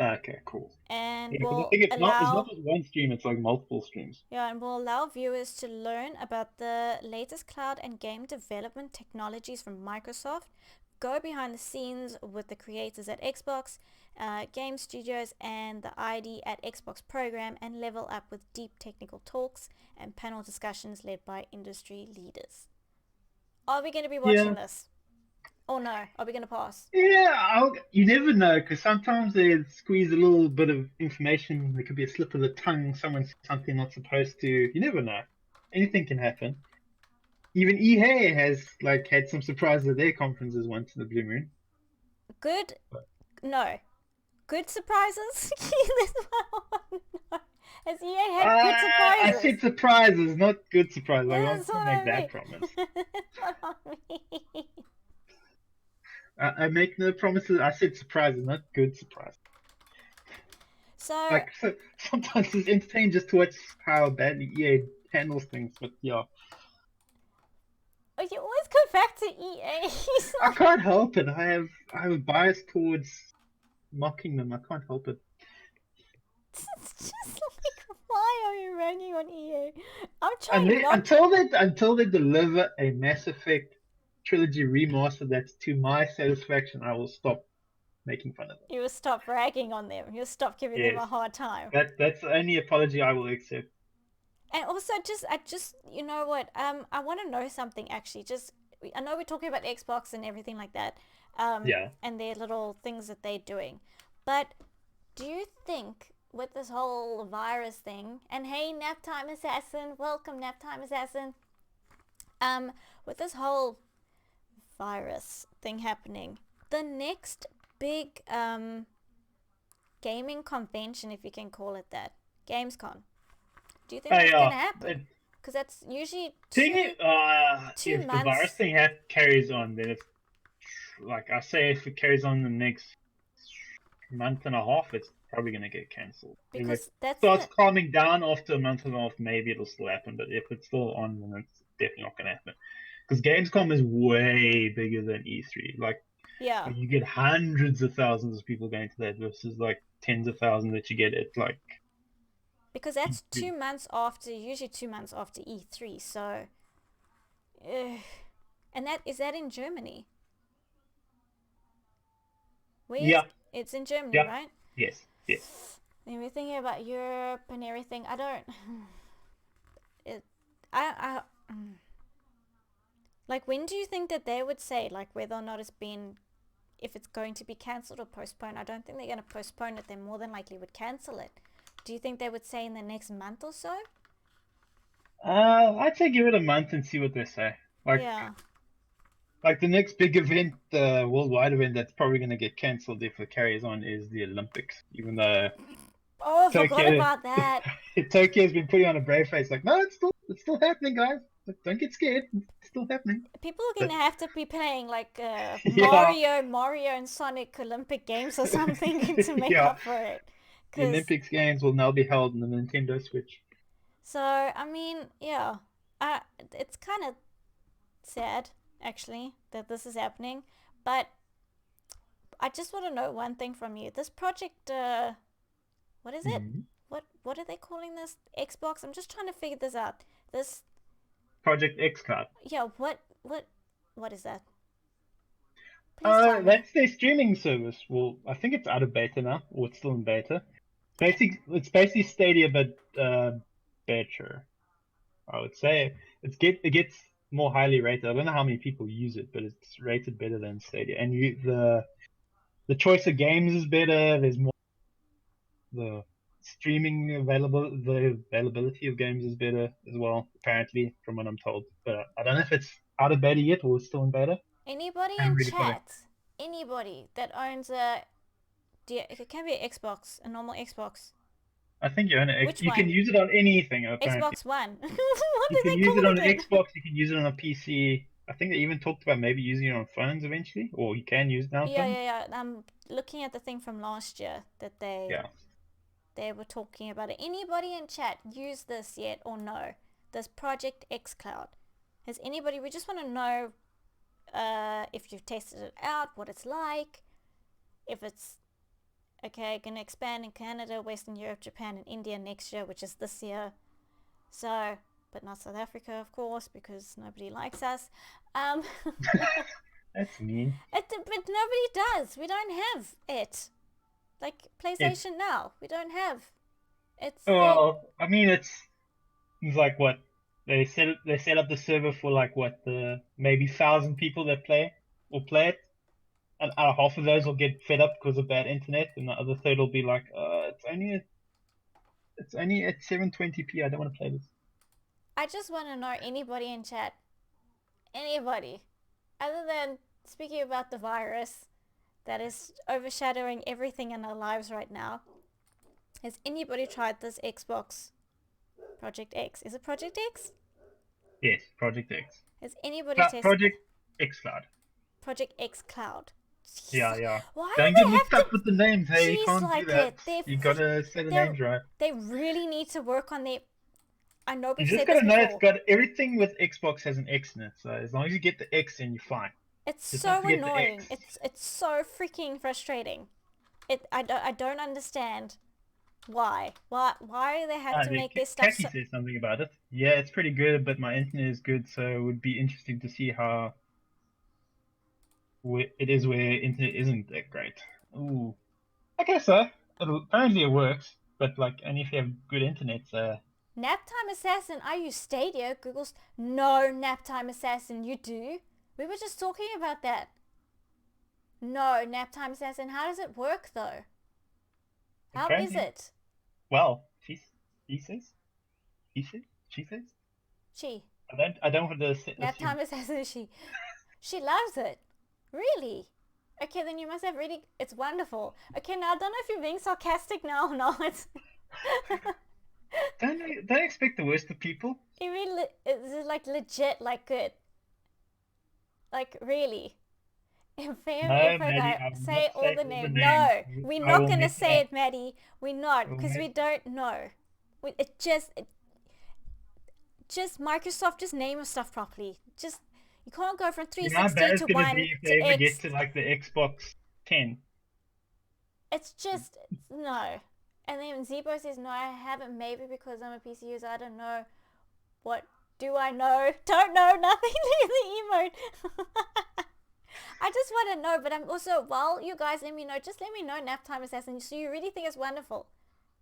Okay, cool. And Yeah, because I will think it's not allow just one stream, it's like multiple streams. Yeah, and will allow viewers to learn about the latest cloud and game development technologies from Microsoft, go behind the scenes with the creators at Xbox, game studios, and the ID at Xbox program, and level up with deep technical talks and panel discussions led by industry leaders. Are we going to be watching this? Or no? Are we going to pass? Yeah, you never know, because sometimes they squeeze a little bit of information. There could be a slip of the tongue. Someone said something not supposed to. You never know. Anything can happen. Even EA has had some surprises at their conferences once in the blue moon. Good? No. Good surprises? Has EA had good surprises? I said surprises, not good surprises. I That's won't what make I that mean. promise. Not on me. I make no promises. I said surprises, not good surprises. So Sometimes it's entertaining just to watch how badly EA handles things, but yeah. you always go back to EA. I can't help it. I have a bias towards mocking them. I can't help it. It's just like, why are you ragging on EA? I'm trying not until they deliver a Mass Effect trilogy remaster that's to my satisfaction, I will stop making fun of them. You will stop ragging on them. You'll stop giving them a hard time. That's the only apology I will accept. And also, you know what? I want to know something actually. I know we're talking about Xbox and everything like that. And their little things that they're doing, but do you think with this whole virus thing? And hey, Naptime Assassin, welcome Naptime Assassin. With this whole virus thing happening, the next big gaming convention, if you can call it that, Gamescom. Do you think that's going to happen? Because that's usually two if months. The virus thing carries on, then it's like I say, if it carries on the next month and a half, it's probably going to get cancelled. Because if it starts calming down after a month and a half, maybe it'll still happen. But if it's still on, then it's definitely not going to happen. Because Gamescom is way bigger than E3. You get hundreds of thousands of people going to that versus tens of thousands that you get at Because that's 2 months after, usually 2 months after E3. So, and is that in Germany? It's in Germany, right? Yes. And we're thinking about Europe and everything. When do you think that they would say, whether or not if it's going to be cancelled or postponed? I don't think they're going to postpone it. They more than likely would cancel it. Do you think they would say in the next month or so? I'd say give it a month and see what they say. The next big event, the worldwide event that's probably going to get cancelled if it carries on is the Olympics. Even though I forgot about that. Tokyo has been putting on a brave face, no, it's still happening, guys. Don't get scared. It's still happening. People are going to have to be playing Mario and Sonic Olympic games or something to make up for it. The Olympics games will now be held on the Nintendo Switch. So, I mean, it's kind of sad, actually, that this is happening. But I just want to know one thing from you. This project, what is it? What are they calling this? Xbox? I'm just trying to figure this out. This Projekt xCloud. Yeah, what is that? That's their streaming service. Well, I think it's out of beta now, or it's still in beta. It's basically Stadia, but better. I would say it gets more highly rated. I don't know how many people use it, but it's rated better than Stadia. And the choice of games is better. There's more. The availability of games is better as well, apparently, from what I'm told. But I don't know if it's out of beta yet or it's still in beta. Anybody in chat, anybody that owns it can be an Xbox, a normal Xbox. I think you own it. You can use it on anything, apparently. Xbox One. You can use it on an Xbox, you can use it on a PC. I think they even talked about maybe using it on phones eventually, or you can use it on phones. Yeah. I'm looking at the thing from last year that they were talking about it. Anybody in chat use this yet or no? This Projekt xCloud. Has anybody? We just want to know if you've tested it out, what it's like, if it's going to expand in Canada, Western Europe, Japan, and India next year, which is this year. So, but not South Africa, of course, because nobody likes us. That's mean. It nobody does. We don't have it. Like It's PlayStation Now, we don't have. It's they. well, I mean, it's like what they set up the server for like what the maybe 1,000 people that play it, and half of those will get fed up because of bad internet, and the other third will be like, it's only at 720p. I don't want to play this. I just want to know anybody in chat, anybody, other than speaking about the virus that is overshadowing everything in our lives right now. Has anybody tried this Xbox Project X? Is it Project X? Yes, Project X. Has anybody tested Project xCloud. Project xCloud? Yeah, yeah. Why Don't do get they mixed have up to with the names. Hey, you cheese can't do like that. it? They You gotta say the names right. They really need to work on their. I know You we've just said this gotta know before. it's got everything with Xbox has an X in it. So as long as you get the X in, you're fine. It's Just so don't forget the annoying. X. It's so freaking frustrating. I don't understand why they have to make this stuff Kaki so. says something about it. Yeah, it's pretty good, but my internet is good, so it would be interesting to see how it is where internet isn't that great. Ooh, I guess so. Apparently it works, but like only if you have good internet. So Naptime Assassin, I use Stadia. Google's no Naptime Assassin. You do. We were just talking about that. No Naptime Assassin. How does it work though? How is apparently, it? well, he says, she says. She. I don't want to assume. Naptime Assassin. She loves it. Really? Okay, then you must have really. It's wonderful. Okay, now I don't know if you're being sarcastic now or not. Don't expect the worst of people. It's like legit, like good. Like really. If No, I Maddie, I will not say all say the all the names. names. No, we're I not will gonna mess it say up. it, Maddie. We're not because we don't know. Just Microsoft just name stuff properly. Just you can't go from You know how bad 360 it's to gonna 1 be if they to ever X. get to like the Xbox 10. It's just no. And then Zebo says no, I haven't. Maybe because I'm a PC user. I don't know. What do I know? Don't know nothing. In the emote. I just want to know, but I'm also, while you guys let me know, just let me know, Naptime Assassin. So you really think it's wonderful,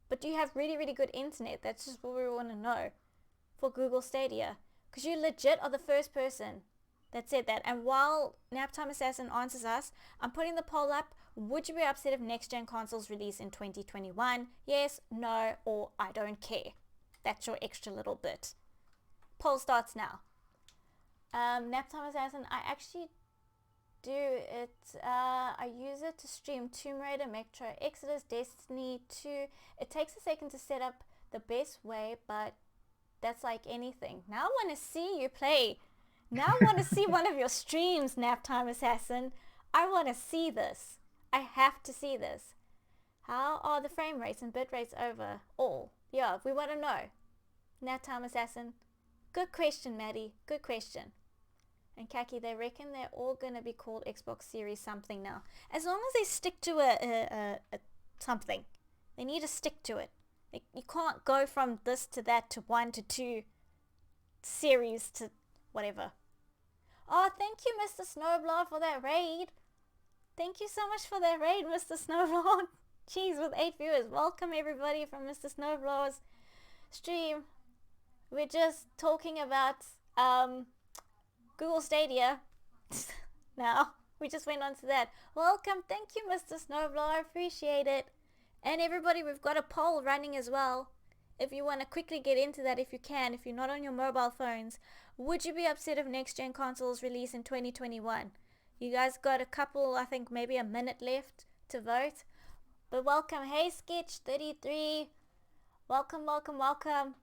but do you have really, really good internet? That's just what we want to know for Google Stadia, because you legit are the first person that said that. And while Naptime Assassin answers us, I'm putting the poll up. Would you be upset if next-gen consoles release in 2021? Yes, no, or I don't care. That's your extra little bit. Poll starts now. Naptime Assassin, I actually do it. I use it to stream Tomb Raider, Metro Exodus, Destiny 2. It takes a second to set up the best way, but that's like anything. Now I want to see you play. Now I want to see one of your streams, Naptime Assassin. I want to see this. I have to see this. How are the frame rates and bit rates overall? Yeah, we want to know. Naptime Assassin. Good question, Maddie. Good question. And Kaki, they reckon they're all going to be called Xbox Series something now. As long as they stick to a something. They need to stick to it. You can't go from this to that to 1 to 2 series to whatever. Oh, thank you, Mr. Snowblower, for that raid. Thank you so much for that raid, Mr. Snowblower. Jeez, with 8 viewers. Welcome, everybody, from Mr. Snowblower's stream. We're just talking about Google Stadia. Now, we just went on to that. Welcome. Thank you, Mr. Snowblower. I appreciate it. And everybody, we've got a poll running as well. If you want to quickly get into that, if you can, if you're not on your mobile phones, would you be upset if next-gen consoles release in 2021? You guys got a couple, I think maybe a minute left to vote. But welcome. Hey, Sketch33. Welcome, welcome, welcome.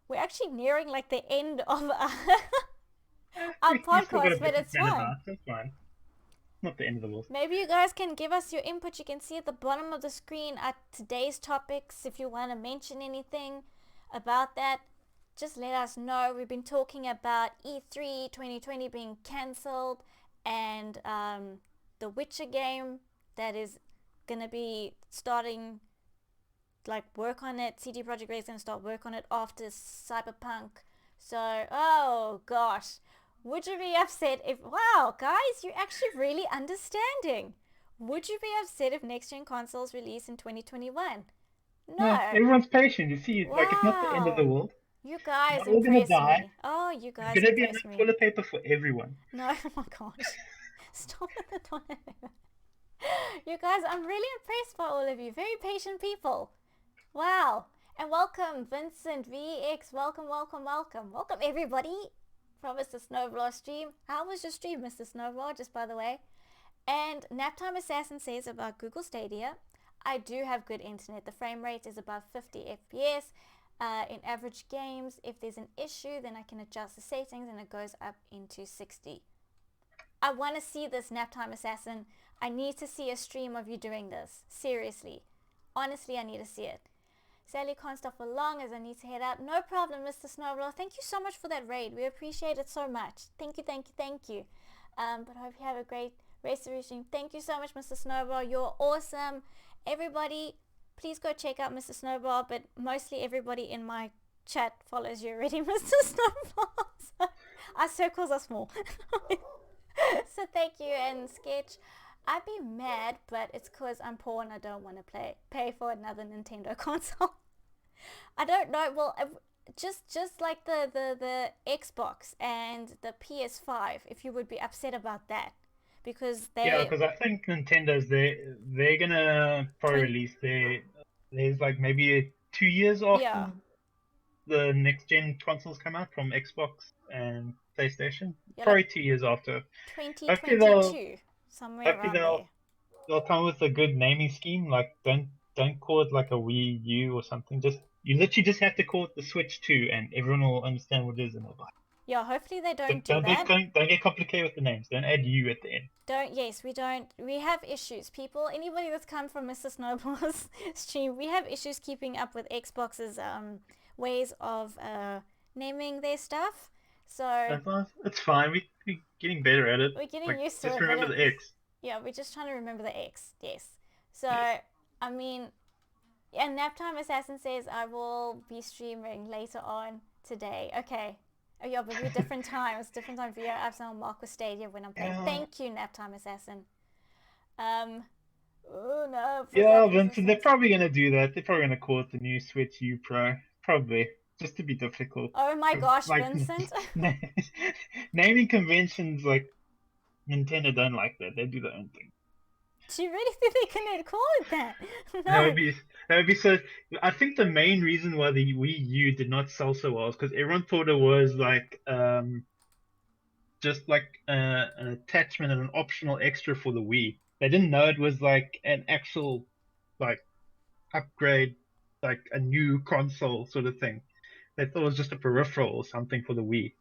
We're actually nearing like the end of our podcast, but it's fine. That's fine. Not the end of the world. Maybe you guys can give us your input. You can see at the bottom of the screen at today's topics. If you want to mention anything about that, just let us know. We've been talking about E3 2020 being cancelled, and the Witcher game that is going to be starting like work on it. CD Projekt Red is going to start work on it after Cyberpunk. So, oh gosh. Would you be upset if... Wow, guys, you're actually really understanding. Would you be upset if next-gen consoles release in 2021? No, No. everyone's patient. You see, like it's not the end of the Wow. world. You We're guys not all gonna impress die. me. Oh, you There's guys gonna be impress enough me. toilet paper for everyone. No, oh my gosh. Stop with the toilet paper. You guys, I'm really impressed by all of you. Very patient people. Wow. And welcome, Vincent VX. Welcome, welcome, welcome. Welcome, everybody, from Mr. Snowblower stream. How was your stream, Mr. Snowblower, just by the way? And Naptime Assassin says about Google Stadia, I do have good internet. The frame rate is above 50 FPS. In average games, if there's an issue, then I can adjust the settings and it goes up into 60. I want to see this, Naptime Assassin. I need to see a stream of you doing this. Seriously. Honestly, I need to see it. Sally can't stop for long as I need to head out. No problem, Mr. Snowblower. Thank you so much for that raid. We appreciate it so much. Thank you, thank you, thank you. But I hope you have a great rest of your stream. Thank you so much, Mr. Snowblower. You're awesome. Everybody, please go check out Mr. Snowblower, but mostly everybody in my chat follows you already, Mr. Snowblower. So our circles are small. So thank you. And Sketch, I'd be mad, but it's because I'm poor and I don't want to pay for another Nintendo console. I don't know. Well, just like the Xbox and the PS5, if you would be upset about that, because because I think Nintendo's they're gonna probably release there's like maybe 2 years after the next gen consoles come out from Xbox and PlayStation. Probably like 2 years after. 2022, somewhere around there. They'll come with a good naming scheme. Like don't call it like a Wii U or something. You literally just have to call it the Switch 2, and everyone will understand what it is and they'll buy. Yeah, hopefully they don't do that. Don't get complicated with the names. Don't add U at the end. We don't. We have issues, people. Anybody that's come from Mr. Snowball's stream, we have issues keeping up with Xbox's ways of naming their stuff. So it's fine. We're getting better at it. We're getting used to it. Just remember the X. Yeah, we're just trying to remember the X. Yes. So yes. I mean, and Naptime Assassin says I will be streaming later on today. Okay. Oh yeah, but we're different times. Different time for you. I've now Mark with Stadia when I'm playing. Thank you, Naptime Assassin. Oh no. Yeah, Vincent, they're probably gonna do that. They're probably gonna call it the new Switch U Pro. Probably. Just to be difficult. Oh my gosh, Vincent. Naming conventions like Nintendo don't like that. They do their own thing. Do you really think they can call it that? No. That would be so. I think the main reason why the Wii U did not sell so well is because everyone thought it was like just like an attachment and an optional extra for the Wii. They didn't know it was like an actual like upgrade, like a new console sort of thing. They thought it was just a peripheral or something for the Wii.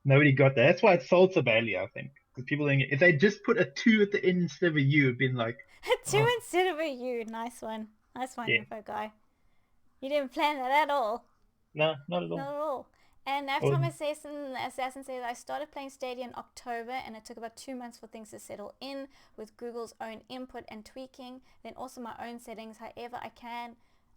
Nobody got that. That's why it sold so badly, I think. Because people think if they just put a 2 at the end instead of a U, it'd been like a 2 instead of a U. Nice one, info guy. You didn't plan that at all. No, not at all. Not at all. And Naptime Assassin says I started playing Stadia in October, and it took about 2 months for things to settle in with Google's own input and tweaking. Then also my own settings. However,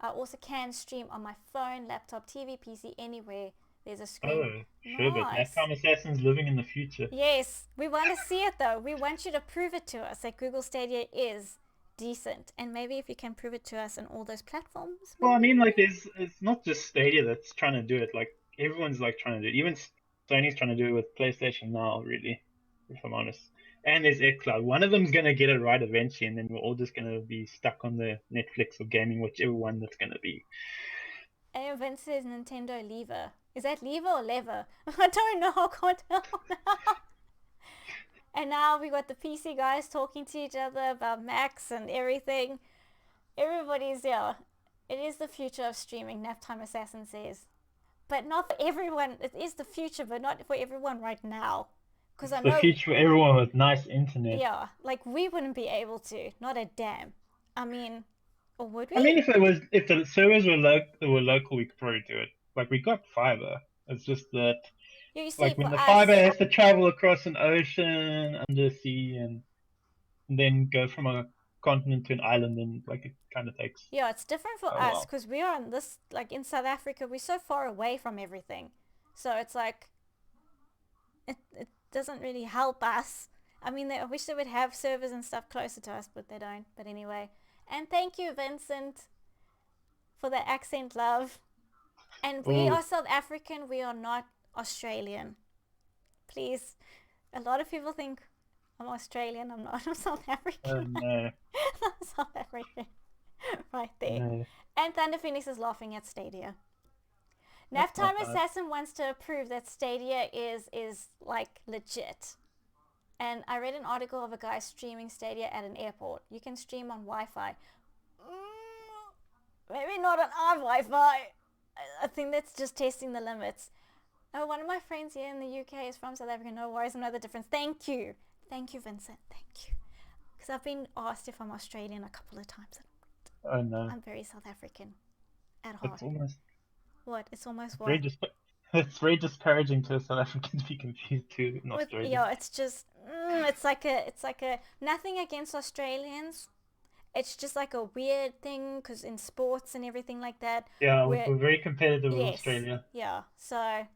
I also can stream on my phone, laptop, TV, PC, anywhere. There's a screen. Oh, sure, nice. But Naptime Assassin's living in the future. Yes, we want to see it though. We want you to prove it to us that Google Stadia is decent, and maybe if you can prove it to us on all those platforms. Maybe. Well, I mean, like, it's not just Stadia that's trying to do it. Like, everyone's like trying to do it. Even Sony's trying to do it with PlayStation now, really, if I'm honest. And there's xCloud. One of them's gonna get it right eventually, and then we're all just gonna be stuck on the Netflix of gaming, whichever one that's gonna be. And Vince says Nintendo Lever. Is that lever or lever? I don't know. I can't tell now. And now we got the PC guys talking to each other about Macs and everything. Everybody's there. It is the future of streaming, Naptime Assassin says. But not for everyone. It is the future, but not for everyone right now. Because I know the future for everyone with nice internet. Yeah, like we wouldn't be able to. Not a damn. I mean, or would we? I mean, if the servers were local, we could probably do it. Like, we got fiber. It's just that, you see, like, when the fiber has to travel across an ocean, undersea, and then go from a continent to an island, and like it kind of takes. Yeah, it's different for us because we are in this, like in South Africa, we're so far away from everything, so it's like, doesn't really help us. I mean, I wish they would have servers and stuff closer to us, but they don't. But anyway. And thank you, Vincent, for the accent love. And we Ooh. are South African. We are not Australian. Please. A lot of people think I'm Australian. I'm not. I'm South African. No. I'm South African. Right there. No. And Thunder Phoenix is laughing at Stadia. That's not Naptime bad. Assassin wants to prove that Stadia is like legit. And I read an article of a guy streaming Stadia at an airport. You can stream on Wi-Fi. Maybe not on our Wi-Fi. I think that's just testing the limits. Oh, one of my friends here in the UK is from South Africa. No worries, I know the difference. Thank you. Thank you, Vincent. Thank you. Because I've been asked if I'm Australian a couple of times. Oh no. I'm very South African at heart. It's almost What? It's almost very what? it's very discouraging to a South African to be confused to an With, Australian. yeah, it's just it's like a nothing against Australians. It's just like a weird thing because in sports and everything like that. Yeah, We're, we're very competitive with yes, Australia. yeah. So,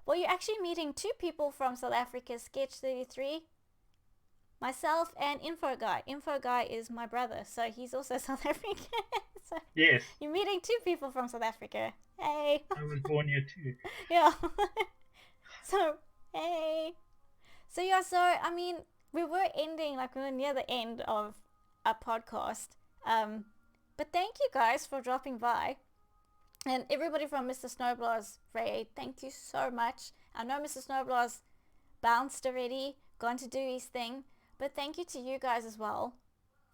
well, you're actually meeting two people from South Africa, Sketch 33, myself, and Info Guy. Info Guy is my brother, so he's also South African. So Yes, you're meeting two people from South Africa. Hey. I was born here too. Yeah. So, hey. So, yeah, so, I mean, we were ending, like, we were near the end of our podcast. But thank you guys for dropping by. And everybody from Mr. Snowblower's raid, thank you so much. I know Mr. Snowblower's bounced already, gone to do his thing. But thank you to you guys as well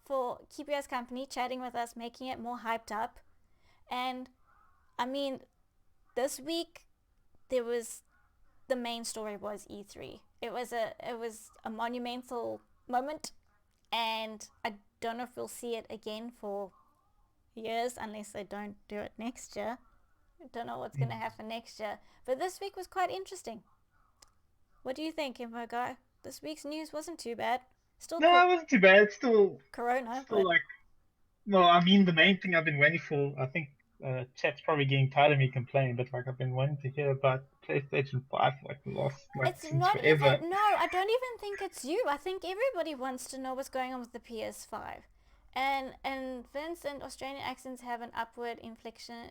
for keeping us company, chatting with us, making it more hyped up. And, I mean, this week, there was... the main story was E3. It was a monumental moment, and I don't know if we'll see it again for years unless they don't do it next year. I don't know what's going to happen next year. But this week was quite interesting. What do you think, Info Guy? This week's news wasn't too bad. Still No, it wasn't too bad. It's still Corona, still but like, well, I mean, the main thing I've been waiting for, I think chat's probably getting tired of me complaining, but like I've been wanting to hear about PlayStation 5 like the last it's since not forever. even... No, I don't even think it's you. I think everybody wants to know what's going on with the PS5. And Vincent, Australian accents have an upward inflection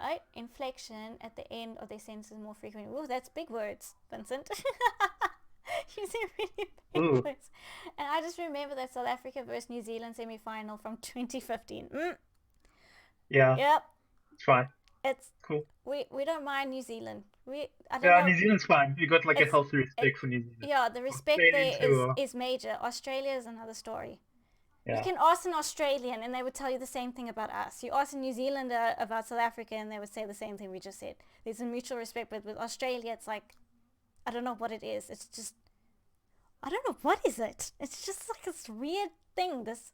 at the end of their sentences more frequently. Oh, that's big words, Vincent. Using really big Ooh. words. And I just remember that South Africa versus New Zealand semi-final from 2015. Yeah, Yep, it's fine. it's Cool. we don't mind New Zealand. I don't Yeah, know. New Zealand's fine. You got like a It's- healthy respect for New Zealand. Yeah, the respect Australians there who are- is major. Australia is another story. You Yeah. can ask an Australian and they would tell you the same thing about us. You ask a New Zealander about South Africa and they would say the same thing we just said. There's a mutual respect, but with Australia it's like, I don't know what it is. It's just, I don't know what is it. It's just like this weird thing, this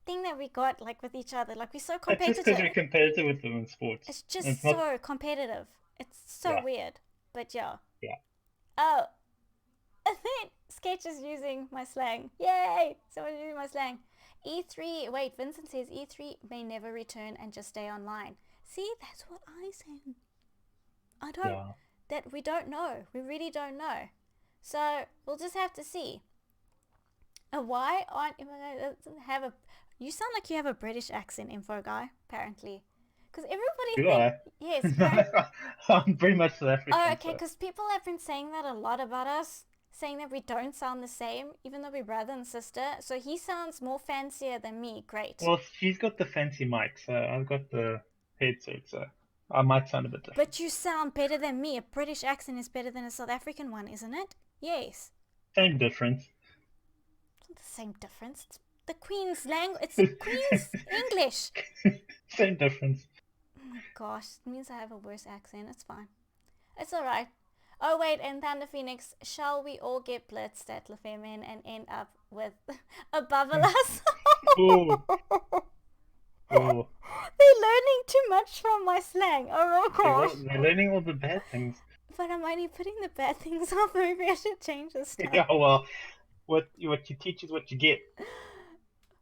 thing that we got like with each other. Like we're so It's just because competitive. we're competitive with them in sports. It's just It's so not- competitive. It's so Yeah. weird. But yeah. Yeah. Oh. And then Sketch is using my slang. Yay! Someone's using my slang. E3, wait, Vincent says E3 may never return and just stay online. See, that's what I said. I don't, Yeah. that we don't know. We really don't know. So, we'll just have to see. And why aren't, you sound like you have a British accent, Info Guy, apparently. Because everybody Do I? yes, apparently. I'm pretty much South African. Oh, okay, so- because people have been saying that a lot about us, saying that we don't sound the same, even though we're brother and sister. So he sounds more fancier than me. Great. Well, she's got the fancy mic, so I've got the headset, so I might sound a bit different. But you sound better than me. A British accent is better than a South African one, isn't it? Yes. Same difference. It's not the same difference. It's the Queen's language. It's the Queen's English. Same difference. Oh my gosh, it means I have a worse accent. It's fine. It's alright. Oh wait, and Thunder Phoenix, shall we all get blitzed at LaFemmeN and end up with a Bubbleus? Ooh. Ooh. They're learning too much from my slang. Oh my gosh. They're learning all the bad things. But I'm only putting the bad things off. Maybe I should change this stuff. Yeah, well, what you teach is what you get.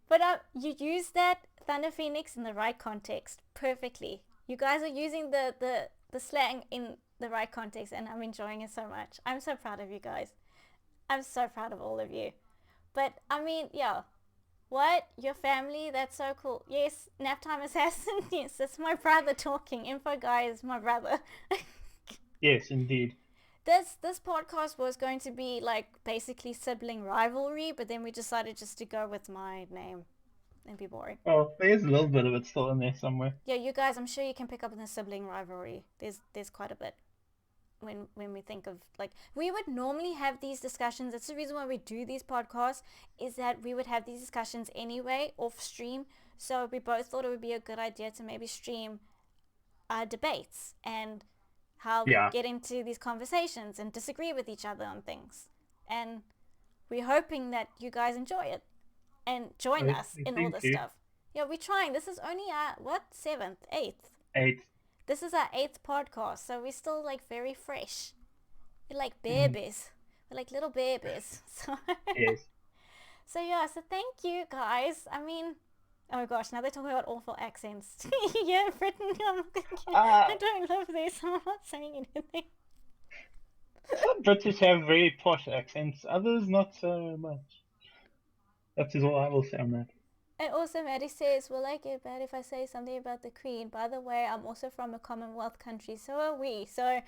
But you use that Thunder Phoenix in the right context perfectly. You guys are using the slang in the right context, and I'm enjoying it so much. I'm so proud of you guys. I'm so proud of all of you. But I mean, yeah. What? Your family? That's so cool. Yes, Naptime Assassin. Yes, that's my brother talking. Info guy is my brother. Yes, indeed. This podcast was going to be like basically sibling rivalry, but then we decided just to go with my name and be boring. Oh, there's a little bit of it still in there somewhere. Yeah, you guys, I'm sure you can pick up on the sibling rivalry. There's quite a bit when we think of, like, we would normally have these discussions. That's the reason why we do these podcasts, is that we would have these discussions anyway off stream. So we both thought it would be a good idea to maybe stream debates and how we Yeah, get into these conversations and disagree with each other on things. And we're hoping that you guys enjoy it and join us we in all seem this to. stuff. Yeah, we're trying. This is only our, what, seventh, eighth? 8. This is our eighth podcast, so we're still like very fresh. We're like Mm, babies. We're like little babies. yes. So yeah, so thank you guys. I mean, oh gosh, now they're talking about awful accents. Yeah, Britain, I'm thinking, Uh, I don't love this, I'm not saying anything. some British have very posh accents, others not so much. That is all I will say on that. And also Maddie says, will I get bad if I say something about the Queen? By the way, I'm also from a Commonwealth country, so are we. So,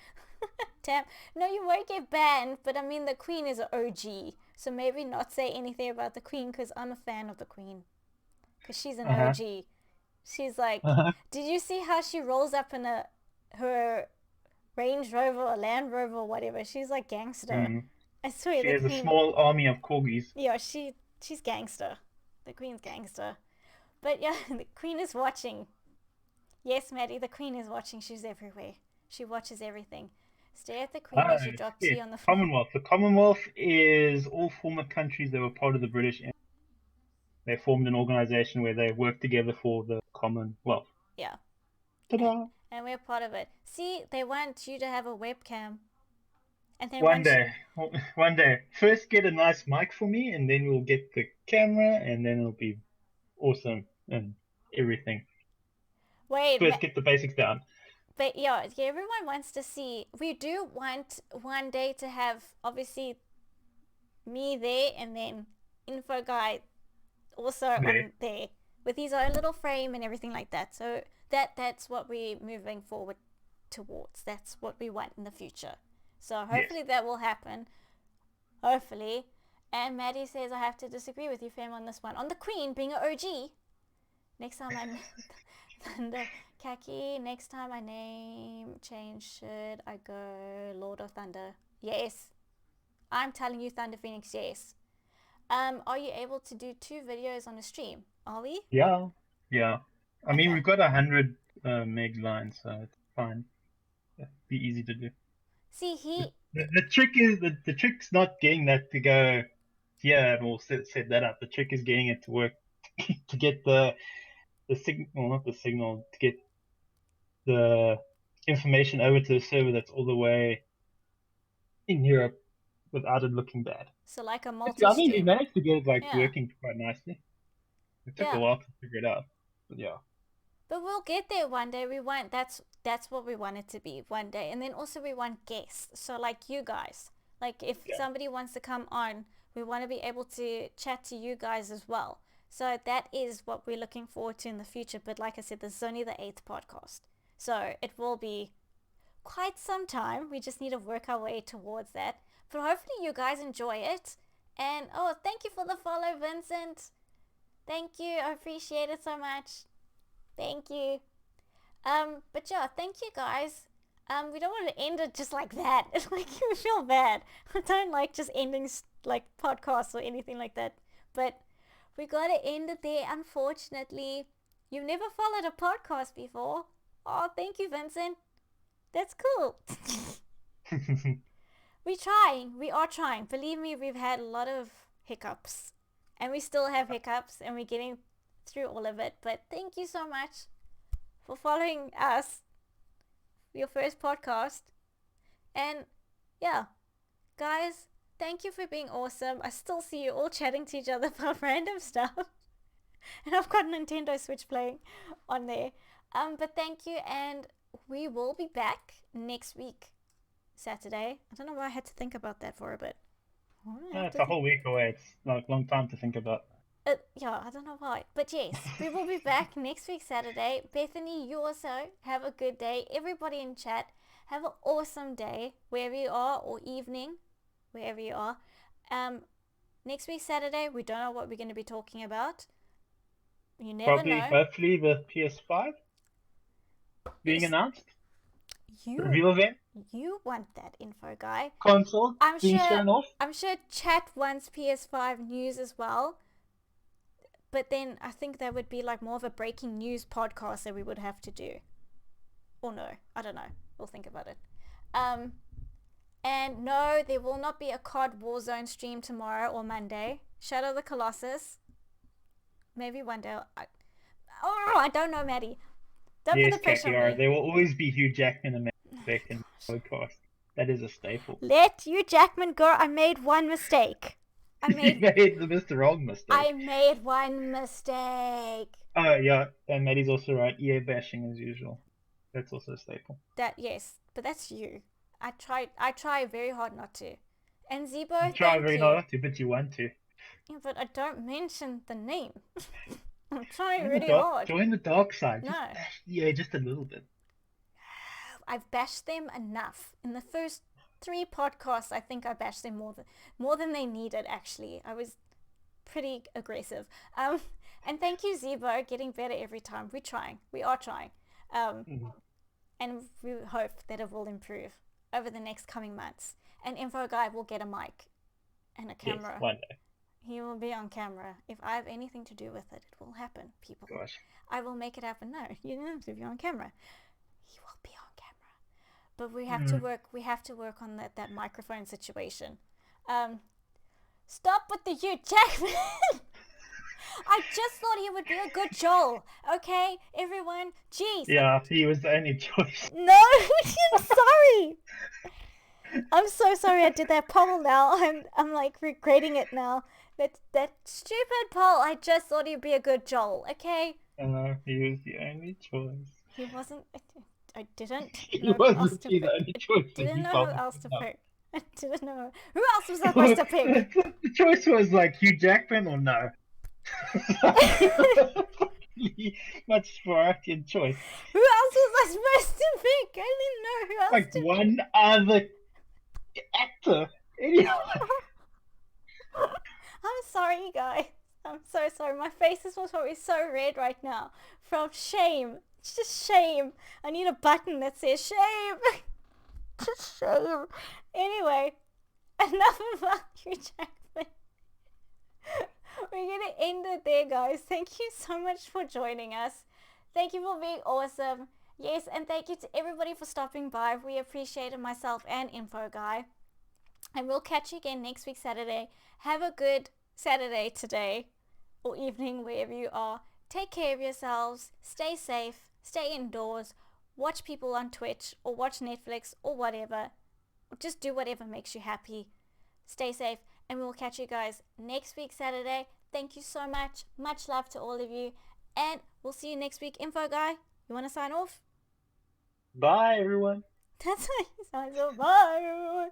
damn. No, you won't get banned, but I mean, the Queen is an OG. So maybe not say anything about the Queen, because I'm a fan of the Queen. Because she's an Uh-huh. OG. She's like, Uh-huh. did you see how she rolls up in her Range Rover or Land Rover or whatever? She's like gangster. Mm. I swear, She the has a Queen. small army of corgis. Yeah, she's gangster. The Queen's gangster. But yeah, the Queen is watching. Yes, Maddie, the Queen is watching. She's everywhere. She watches everything. Stare at the Queen Ah, as you drop yes. tea on the floor. Commonwealth. The Commonwealth is all former countries that were part of the British Empire. They formed an organization where they work together for the Commonwealth. Yeah, and, Ta-da! and we're part of it. See, they want you to have a webcam. And then One once day, one day. First, get a nice mic for me, and then we'll get the camera, and then it'll be awesome and everything. wait, First, get the basics down. but yeah, everyone wants to see. We do want one day to have obviously me there, and then info guy also There. on there with his own little frame and everything like that. So that's what we're moving forward towards. That's what we want in the future. So Yes. hopefully that will happen. Hopefully. And Maddie says I have to disagree with you, fam, on this one. On the Queen being an OG. Next time I Thunder Khaki. Next time I name change, should I go Lord of Thunder? Yes. I'm telling you, Thunder Phoenix, yes. Are you able to do 2 videos on a stream? Are we? Yeah. Yeah. I mean, Okay. we've got 100 meg lines, so it's fine. It'll be easy to do. See, The trick is the trick's not getting that to go here and we'll set that up. The trick is getting it to work to get the signal, well, not the signal, to get the information over to the server that's all the way in Europe without it looking bad. so like a I mean, we multi-stream. managed to get it like Yeah. working quite nicely. It took a Yeah. while to figure it out, but yeah. But we'll get there one day. We want that's what we want it to be one day. And then also we want guests. So like you guys. Like if Yeah. somebody wants to come on, we want to be able to chat to you guys as well. So that is what we're looking forward to in the future. But like I said, this is only the 8th podcast. So it will be quite some time. We just need to work our way towards that. But hopefully you guys enjoy it. And oh, thank you for the follow, Vincent. Thank you. I appreciate it so much. Thank you. But yeah, thank you guys. We don't want to end it just like that. It's like you feel bad. I don't like just ending like podcasts or anything like that. But we gotta end it there. Unfortunately, you've never followed a podcast before. Oh, thank you, Vincent. That's cool. We're trying. We are trying. Believe me, we've had a lot of hiccups. And we still have hiccups, and we're getting through all of it. But thank you so much for following us, your first podcast. And yeah, guys, thank you for being awesome. I still see you all chatting to each other about random stuff. And I've got Nintendo Switch playing on there. But thank you, and we will be back next week, Saturday. I don't know why I had to think about that for a bit. I No, have it's to a think. whole week away. It's like a long time to think about. Yeah, I don't know why. But yes, we will be back next week, Saturday. Bethany, you also have a good day. Everybody in chat, have an awesome day, wherever you are, or evening, wherever you are. Next week, Saturday, we don't know what we're going to be talking about. You never Probably, know. hopefully, the PS5 being Yes, announced. you Reveal event. you want that info, guy. Console I'm being sure. shown off. I'm sure chat wants PS5 news as well. But then I think that would be like more of a breaking news podcast that we would have to do. Or no, I don't know. We'll think about it. And no, there will not be a COD Warzone stream tomorrow or Monday. Shadow of the Colossus. Maybe one day. I don't know, Maddie. Don't put Yes, the pressure on KPR. me. There will always be Hugh Jackman and Matt Beck in the podcast. That is a staple. Let you Jackman go. I made one mistake. You made the Mr. Wrong I mistake. made one mistake. Oh, yeah, and Maddie's also right. EA bashing as usual. That's also a staple. Yes, but that's you. I try very hard not to. And Zebo, You try thank very you. hard to, but you want to. Yeah, but I don't mention the name. I'm trying Join really hard. Join the dark side. No. Just bash EA just a little bit. I've bashed them enough. In the first 3 podcasts, I think I bashed them more than they needed, actually. I was pretty aggressive. And thank you, Zebo, getting better every time. We're trying. We are trying. And we hope that it will improve over the next coming months. And Info Guy will get a mic and a camera. Yes, one day. He will be on camera. If I have anything to do with it, it will happen, people. Gosh. I will make it happen. No, you don't have to be on camera. He will be on camera. But we have to work. We have to work on that microphone situation. Stop with the Hugh Jackman. I just thought he would be a good Joel. Okay, everyone. Jeez. Yeah, he was the only choice. No, I'm sorry. I'm so sorry I did that poll now. I'm like regretting it now. That stupid poll. I just thought he'd be a good Joel. Okay. He was the only choice. He wasn't. I didn't He know who else wasn't to the pick. only choice. Didn't know who else to pick. I didn't know who else was I supposed to pick. The choice was like Hugh Jackman or no. Much variety choice. Who else was I supposed to pick? I didn't know who else Like to one other actor. Anyone. I'm sorry, guys. I'm so sorry. My face is probably so red right now from shame. It's just shame. I need a button that says shame. Just shame. Anyway, enough about you, Jackman. We're going to end it there, guys. Thank you so much for joining us. Thank you for being awesome. Yes, and thank you to everybody for stopping by. We appreciate it, myself and Info Guy. And we'll catch you again next week, Saturday. Have a good Saturday today or evening, wherever you are. Take care of yourselves. Stay safe. Stay indoors. Watch people on Twitch or watch Netflix or whatever. Just do whatever makes you happy. Stay safe. And we'll catch you guys next week, Saturday. Thank you so much. Much love to all of you. And we'll see you next week. Info Guy, you want to sign off? Bye, everyone. That's how you sign off. Bye, everyone.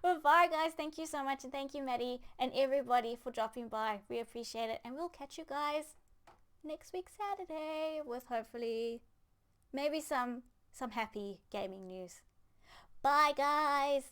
Well, bye, guys. Thank you so much. And thank you, Maddie, and everybody for dropping by. We appreciate it. And we'll catch you guys next week, Saturday, with hopefully maybe some happy gaming news. Bye, guys.